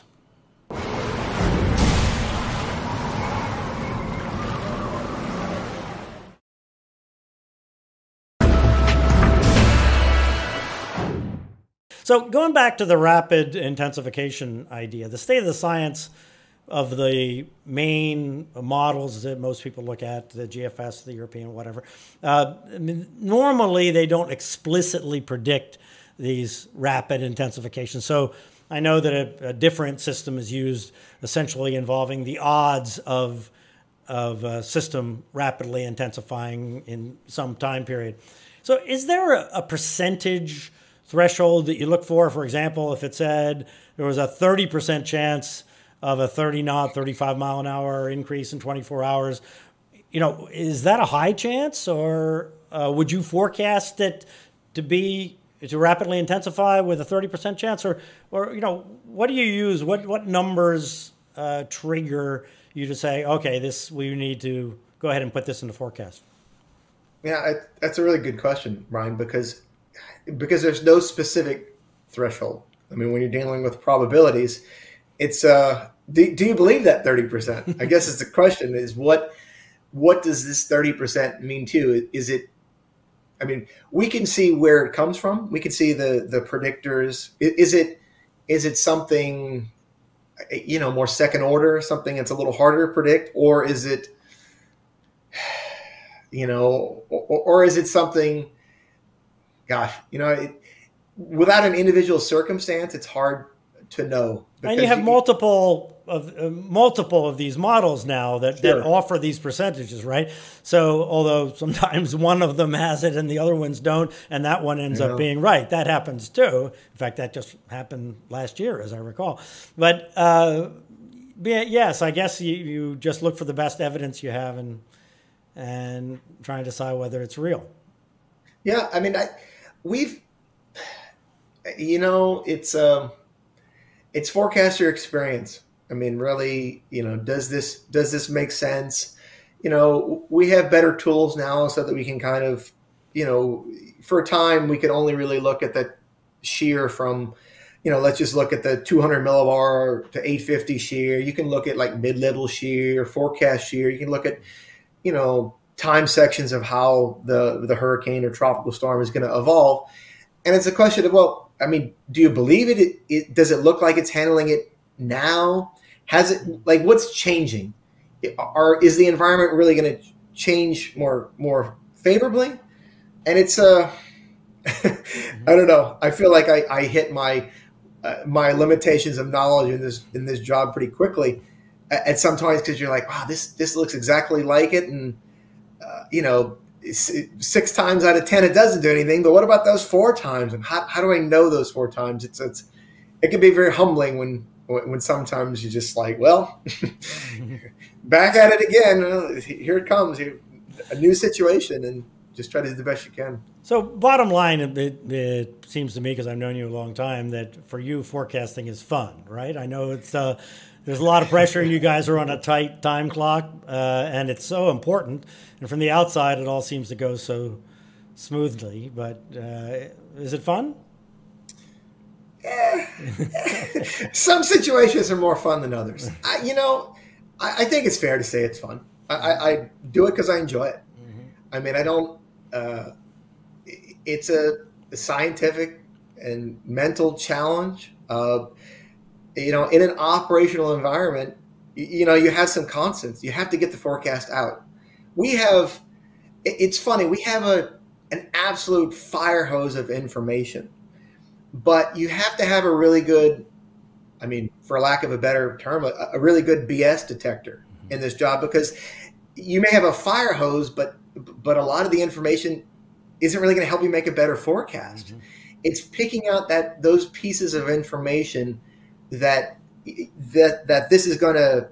So going back to the rapid intensification idea, the state of the science of the main models that most people look at, the GFS, the European, whatever, I mean, normally they don't explicitly predict these rapid intensifications. So I know that a different system is used essentially involving the odds of a system rapidly intensifying in some time period. So is there a percentage threshold that you look for? For example, if it said there was a 30% chance of a 30 knot, 35 mile an hour increase in 24 hours, is that a high chance, or would you forecast it to rapidly intensify with a 30% chance, or what do you use? What numbers trigger you to say, okay, we need to go ahead and put this in the forecast? Yeah, that's a really good question, Brian, because there's no specific threshold. I mean, when you're dealing with probabilities, it's do you believe that 30%? I guess it's the question is what does this 30% mean to you? Is it, I mean, we can see where it comes from. We can see the predictors. Is it something, more second order, something that's a little harder to predict, or is it, or is it something, gosh, without an individual circumstance, it's hard to know. And you have multiple of these models now that offer these percentages, right? So although sometimes one of them has it and the other ones don't, and that one ends up being right. That happens too. In fact, that just happened last year, as I recall. But yes, I guess you just look for the best evidence you have and try and decide whether it's real. Yeah, I mean, it's forecast your experience. I mean, really, does this make sense? We have better tools now so that we can kind of, for a time we could only really look at the shear from, let's just look at the 200 millibar to 850 shear. You can look at like mid-level shear, forecast shear. You can look at, time sections of how the hurricane or tropical storm is going to evolve. And it's a question of, well, I mean, do you believe it? Does it look like it's handling it now? Has it, like, what's changing? Is the environment really going to change more favorably? And it's I don't know. I feel like I hit my limitations of knowledge in this job pretty quickly at some times, because you're like, wow, this looks exactly like it, and 6 times out of 10 it doesn't do anything. But what about those 4 times? And how do I know those 4 times? It can be very humbling when sometimes you're just like, well, back at it again. Here it comes, a new situation, and just try to do the best you can. So bottom line, it seems to me, because I've known you a long time, that for you forecasting is fun, right? I know it's there's a lot of pressure. You guys are on a tight time clock, and it's so important. And from the outside, it all seems to go so smoothly. But is it fun? Some situations are more fun than others. I think it's fair to say it's fun. I do it because I enjoy it. Mm-hmm. I mean, I don't. It's a scientific and mental challenge. In an operational environment, you have some constants. You have to get the forecast out. It's funny, we have an absolute fire hose of information, but you have to have a really good, I mean, for lack of a better term, a really good BS detector in this job, because you may have a fire hose, but a lot of the information isn't really going to help you make a better forecast. Mm-hmm. It's picking out those pieces of information that this is going to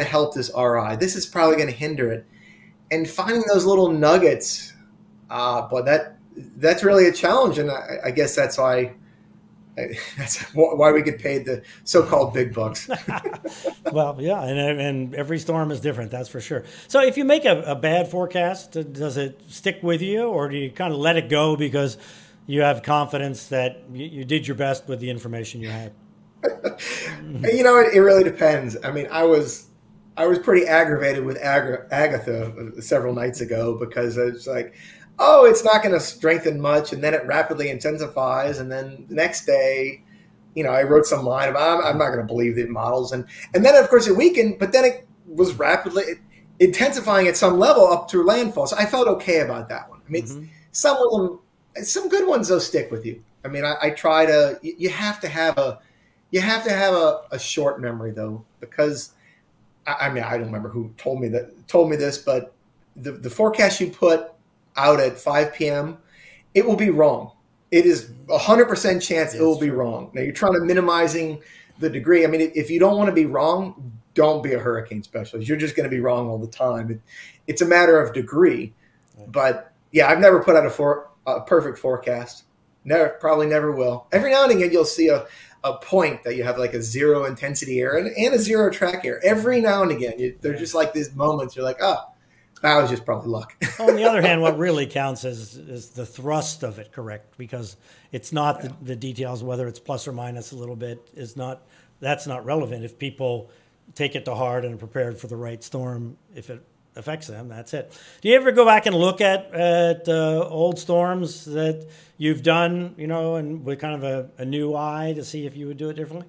help this RI. This is probably going to hinder it, and finding those little nuggets. But that's really a challenge, and I guess that's why we get paid the so-called big bucks. Well, yeah, and every storm is different, that's for sure. So if you make a bad forecast, does it stick with you, or do you kind of let it go because you have confidence that you did your best with the information you had? It really depends. I mean, I was pretty aggravated with Agatha several nights ago, because I was like, oh, it's not going to strengthen much, and then it rapidly intensifies, and then the next day, I wrote some line about I'm not going to believe the models, and then of course it weakened, but then it was rapidly intensifying at some level up through landfall. So I felt okay about that one. I mean, some of them, some good ones though stick with you. I mean, I try to. You have to have a short memory though, because I mean I don't remember who told me this, but the forecast you put out at 5 p.m., it will be wrong. It is 100% chance it will be wrong. Now you're trying to minimizing the degree. I mean, if you don't want to be wrong, don't be a hurricane specialist. You're just going to be wrong all the time. It's a matter of degree. But yeah, I've never put out a perfect forecast. Probably never will. Every now and again, you'll see a point that you have like a zero intensity error and a zero track error. Every now and again, they're just like these moments. You're like, oh, that was just probably luck. On the other hand, what really counts is the thrust of it, correct? Because it's not the details, whether it's plus or minus a little bit, that's not relevant. If people take it to heart and are prepared for the right storm, if it affects them, that's it. Do you ever go back and look at old storms that you've done, and with kind of a new eye to see if you would do it differently?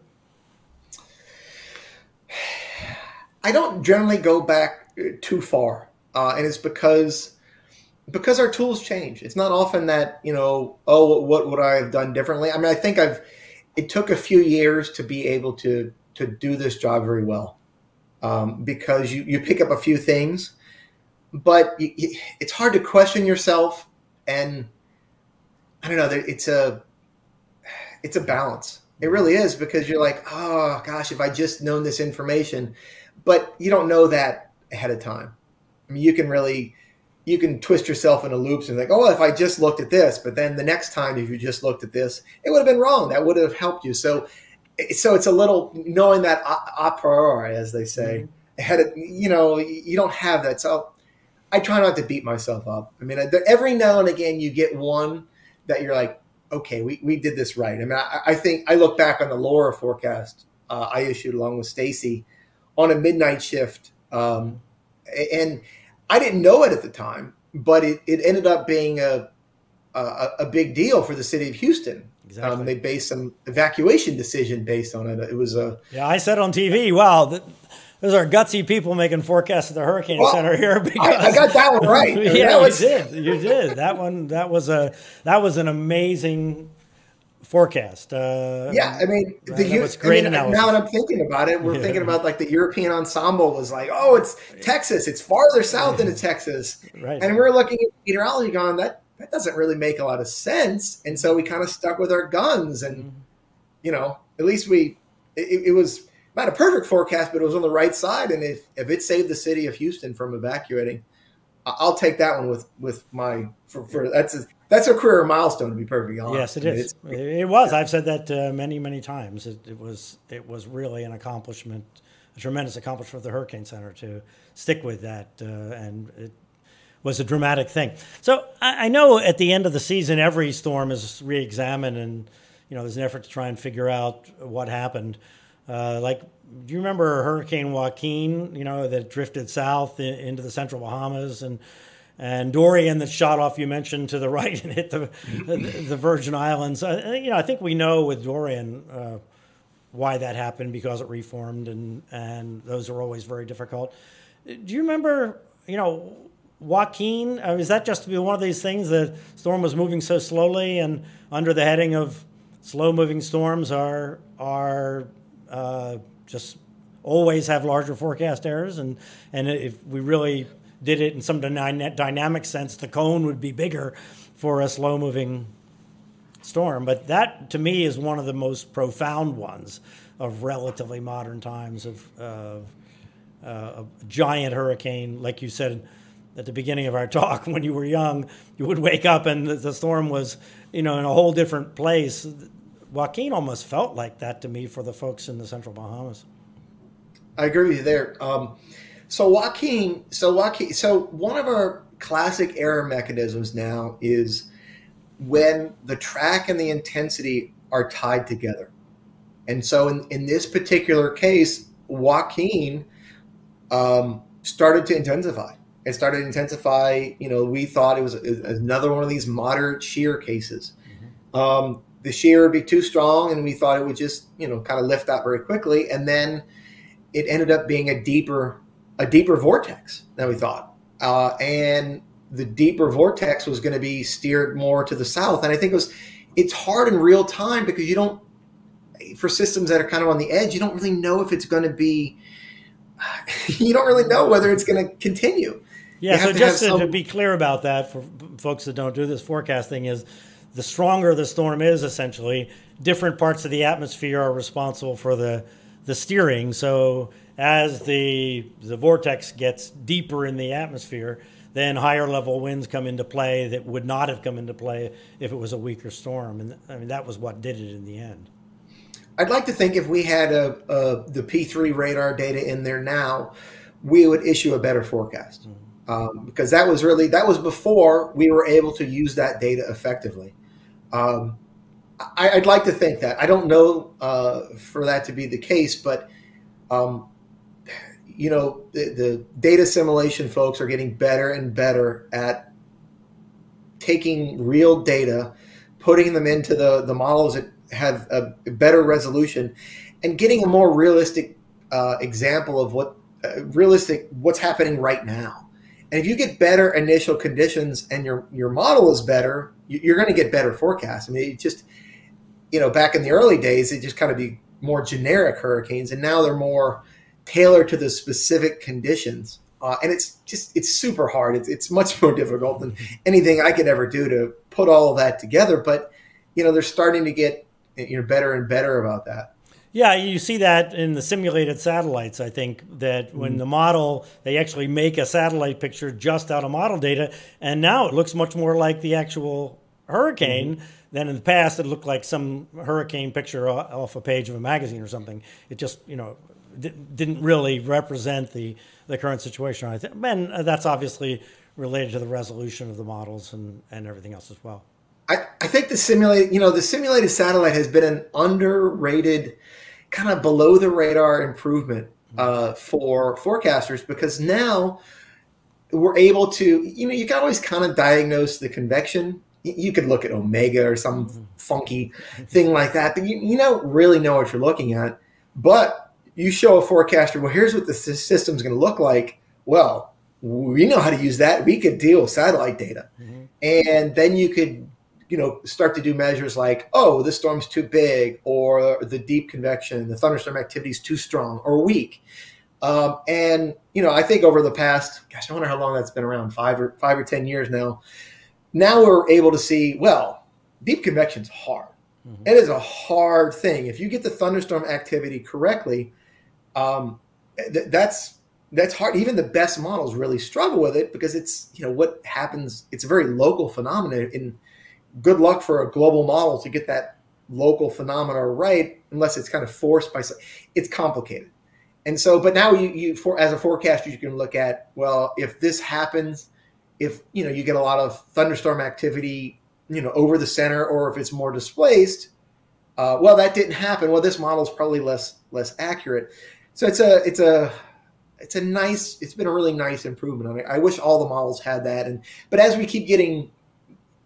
I don't generally go back too far. And it's because our tools change. It's not often that, what would I have done differently? I mean, I think it took a few years to be able to do this job very well, because you pick up a few things, but it's hard to question yourself. And I don't know, it's a balance. It really is, because you're like, oh gosh, if I just known this information, but you don't know that ahead of time. I mean, you can twist yourself into loops and think, oh, if I just looked at this, but then the next time, if you just looked at this, it would have been wrong. That would have helped you. So it's a little knowing that a priori, as they say, ahead of, you don't have that. So I try not to beat myself up. I mean, every now and again, you get one that you're like, okay, we did this right. I mean, I think I look back on the LORA forecast I issued along with Stacy on a midnight shift. And I didn't know it at the time, but it ended up being a big deal for the city of Houston. Exactly. They based some evacuation decision based on it. It was I said on TV, wow, those are gutsy people making forecasts at the Hurricane Center here. Because I got that one right. Yeah, you did. That was an amazing forecast. I mean, was great analysis. Now that I'm thinking about it, we're thinking about like the European ensemble was like, oh, it's Texas. It's farther south into Texas. Right. And we're looking at meteorology going, that doesn't really make a lot of sense. And so we kind of stuck with our guns. And, at least it was not a perfect forecast, but it was on the right side. And if it saved the city of Houston from evacuating, I'll take that one with my that's a career milestone, to be perfectly honest. Yes, it is. It was. I've said that many, many times. It was really an accomplishment, a tremendous accomplishment for the Hurricane Center to stick with that, and it was a dramatic thing. So I know at the end of the season, every storm is reexamined, and there's an effort to try and figure out what happened. Do you remember Hurricane Joaquin? That drifted south into the central Bahamas, and Dorian that shot off, you mentioned, to the right and hit the Virgin Islands. I think we know with Dorian why that happened, because it reformed, and those are always very difficult. Do you remember, Joaquin? Is that just to be one of these things, the storm was moving so slowly, and under the heading of slow-moving storms are just always have larger forecast errors, and if we really did it in some dynamic sense, the cone would be bigger for a slow-moving storm. But that, to me, is one of the most profound ones of relatively modern times, of a giant hurricane. Like you said at the beginning of our talk, when you were young, you would wake up and the storm was, in a whole different place. Joaquin almost felt like that to me for the folks in the central Bahamas. I agree with you there. So one of our classic error mechanisms now is when the track and the intensity are tied together. And so in this particular case, Joaquin started to intensify. It started to intensify. We thought it was another one of these moderate shear cases. The shear would be too strong, and we thought it would just, kind of lift out very quickly. And then it ended up being a deeper vortex than we thought. And the deeper vortex was going to be steered more to the south. And I think it's hard in real time because for systems that are kind of on the edge, you don't really know if it's going to be, you don't really know whether it's going to continue. Yeah, so just to be clear about that for folks that don't do this forecasting is the stronger the storm is, essentially, different parts of the atmosphere are responsible for the steering. So as the vortex gets deeper in the atmosphere, then higher level winds come into play that would not have come into play if it was a weaker storm. And I mean, that was what did it in the end. I'd like to think if we had the P3 radar data in there now, we would issue a better forecast. Because that was before we were able to use that data effectively. I'd like to think that. I don't know for that to be the case, but the data simulation folks are getting better and better at taking real data, putting them into the models that have a better resolution, and getting a more realistic example of what's happening right now. And if you get better initial conditions and your model is better, you're going to get better forecasts. I mean, it just, back in the early days, it just kind of be more generic hurricanes, and now they're more tailored to the specific conditions. And it's super hard. It's much more difficult than anything I could ever do to put all of that together. But, they're starting to get better and better about that. Yeah, you see that in the simulated satellites. I think that when the model, they actually make a satellite picture just out of model data, and now it looks much more like the actual hurricane than in the past. It looked like some hurricane picture off a page of a magazine or something. It just, didn't really represent the current situation. I think, and that's obviously related to the resolution of the models and everything else as well. I think the simulated satellite has been an underrated, kind of below the radar improvement for forecasters, because now we're able to, you can always kind of diagnose the convection. You could look at omega or some funky thing like that, but you don't really know what you're looking at. But you show a forecaster, well, here's what the system's going to look like. Well, we know how to use that. We could deal with satellite data. And then you could start to do measures like, oh, this storm's too big, or the deep convection, the thunderstorm activity is too strong or weak. And I think over the past, I wonder how long that's been around, 5 or 10 years now. Now we're able to see, well, deep convection's hard. It is a hard thing. If you get the thunderstorm activity correctly, that's hard. Even the best models really struggle with it because it's, what happens. It's a very local phenomenon. In good luck for a global model to get that local phenomena right, unless it's kind of forced by. It's complicated, and so. But now as a forecaster, you can look at, well, if this happens, if you get a lot of thunderstorm activity, over the center, or if it's more displaced, well, that didn't happen. Well, this model is probably less accurate. So it's been a really nice improvement. I wish all the models had that, but as we keep getting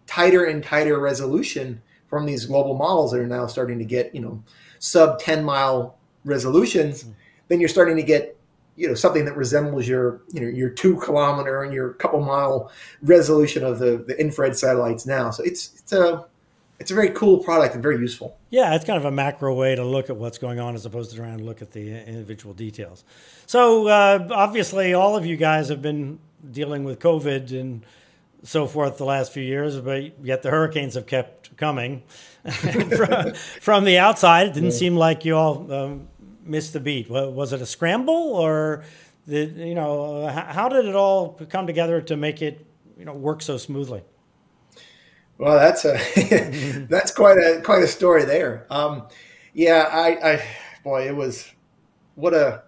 tighter and tighter resolution from these global models that are now starting to get, sub 10-mile resolutions, then you're starting to get, something that resembles your 2-kilometer and your couple-mile resolution of the infrared satellites now. So it's a very cool product and very useful. Yeah, it's kind of a macro way to look at what's going on as opposed to trying to look at the individual details. So obviously all of you guys have been dealing with COVID and so forth the last few years, but yet the hurricanes have kept coming. From the outside, it didn't seem like you all missed the beat. Was it a scramble, or how did it all come together to make it work so smoothly? Well, that's that's quite a story there. It was what a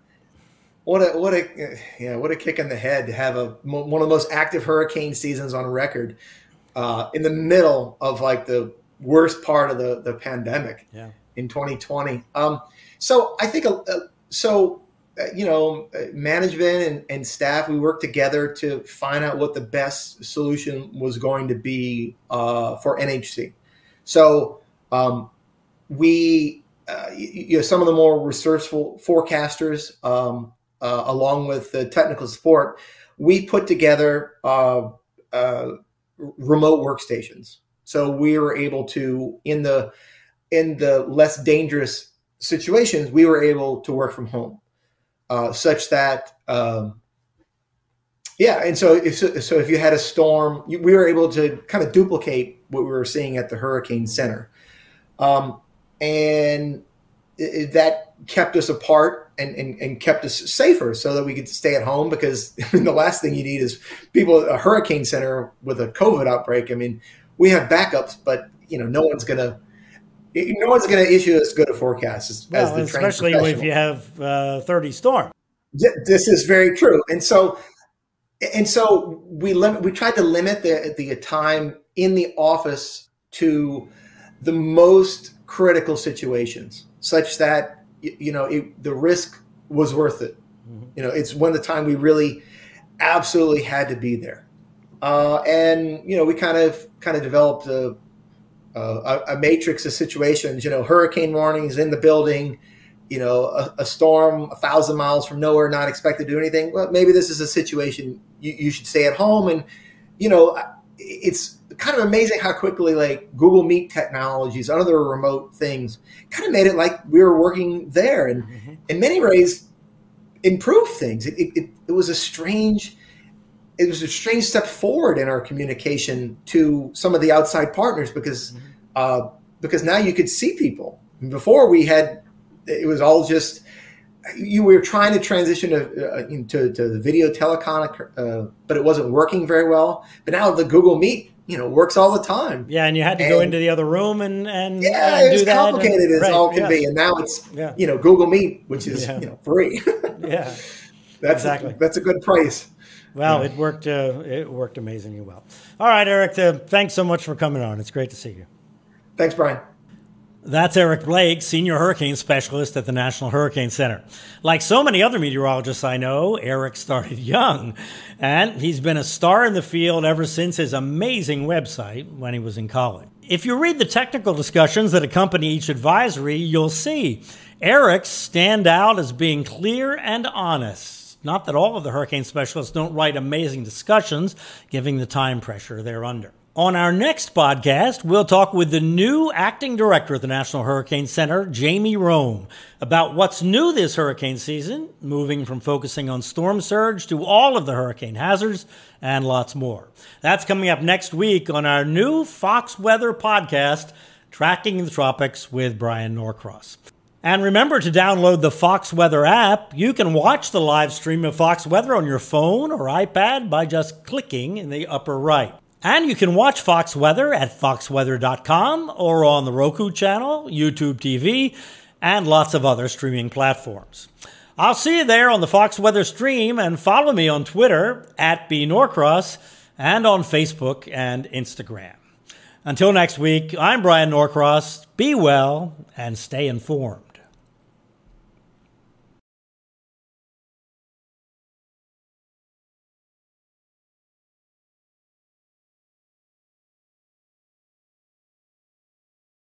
kick in the head to have one of the most active hurricane seasons on record in the middle of like the worst part of the pandemic in 2020. So I think management and staff, we worked together to find out what the best solution was going to be for NHC. So we, some of the more resourceful forecasters, along with the technical support, we put together remote workstations. So we were able to, in the less dangerous situations, we were able to work from home. Such that, and so if you had a storm, we were able to kind of duplicate what we were seeing at the Hurricane Center, and that kept us apart and kept us safer, so that we could stay at home. Because the last thing you need is people at a Hurricane Center with a COVID outbreak. I mean, we have backups, but no one's going to issue as good a forecast as the especially if you have 30 storm. This is very true, and so we tried to limit the time in the office to the most critical situations, such that the risk was worth it. Mm-hmm. It's one of the time we really absolutely had to be there, and we kind of developed a matrix of situations, hurricane warnings in the building, a storm 1,000 miles from nowhere, not expected to do anything. Well, maybe this is a situation you should stay at home. And, it's kind of amazing how quickly like Google Meet technologies, other remote things kind of made it like we were working there, and mm-hmm. in many ways improved things. It was a strange step forward in our communication to some of the outside partners, because now you could see people. Before it was all just, we were trying to transition to the video telecom, but it wasn't working very well. But now the Google Meet, works all the time. Yeah, and you had to go into the other room and it's complicated as all can be. And now it's Google Meet, which is free. Yeah, that's a good price. Well, it worked amazingly well. All right, Eric, thanks so much for coming on. It's great to see you. Thanks, Brian. That's Eric Blake, Senior Hurricane Specialist at the National Hurricane Center. Like so many other meteorologists I know, Eric started young, and he's been a star in the field ever since his amazing website when he was in college. If you read the technical discussions that accompany each advisory, you'll see Eric's stand out as being clear and honest. Not that all of the hurricane specialists don't write amazing discussions, given the time pressure they're under. On our next podcast, we'll talk with the new acting director at the National Hurricane Center, Jamie Rome, about what's new this hurricane season, moving from focusing on storm surge to all of the hurricane hazards and lots more. That's coming up next week on our new Fox Weather podcast, Tracking the Tropics with Bryan Norcross. And remember to download the Fox Weather app. You can watch the live stream of Fox Weather on your phone or iPad by just clicking in the upper right. And you can watch Fox Weather at foxweather.com or on the Roku channel, YouTube TV, and lots of other streaming platforms. I'll see you there on the Fox Weather stream, and follow me on Twitter at @BNorcross and on Facebook and Instagram. Until next week, I'm Bryan Norcross. Be well and stay informed.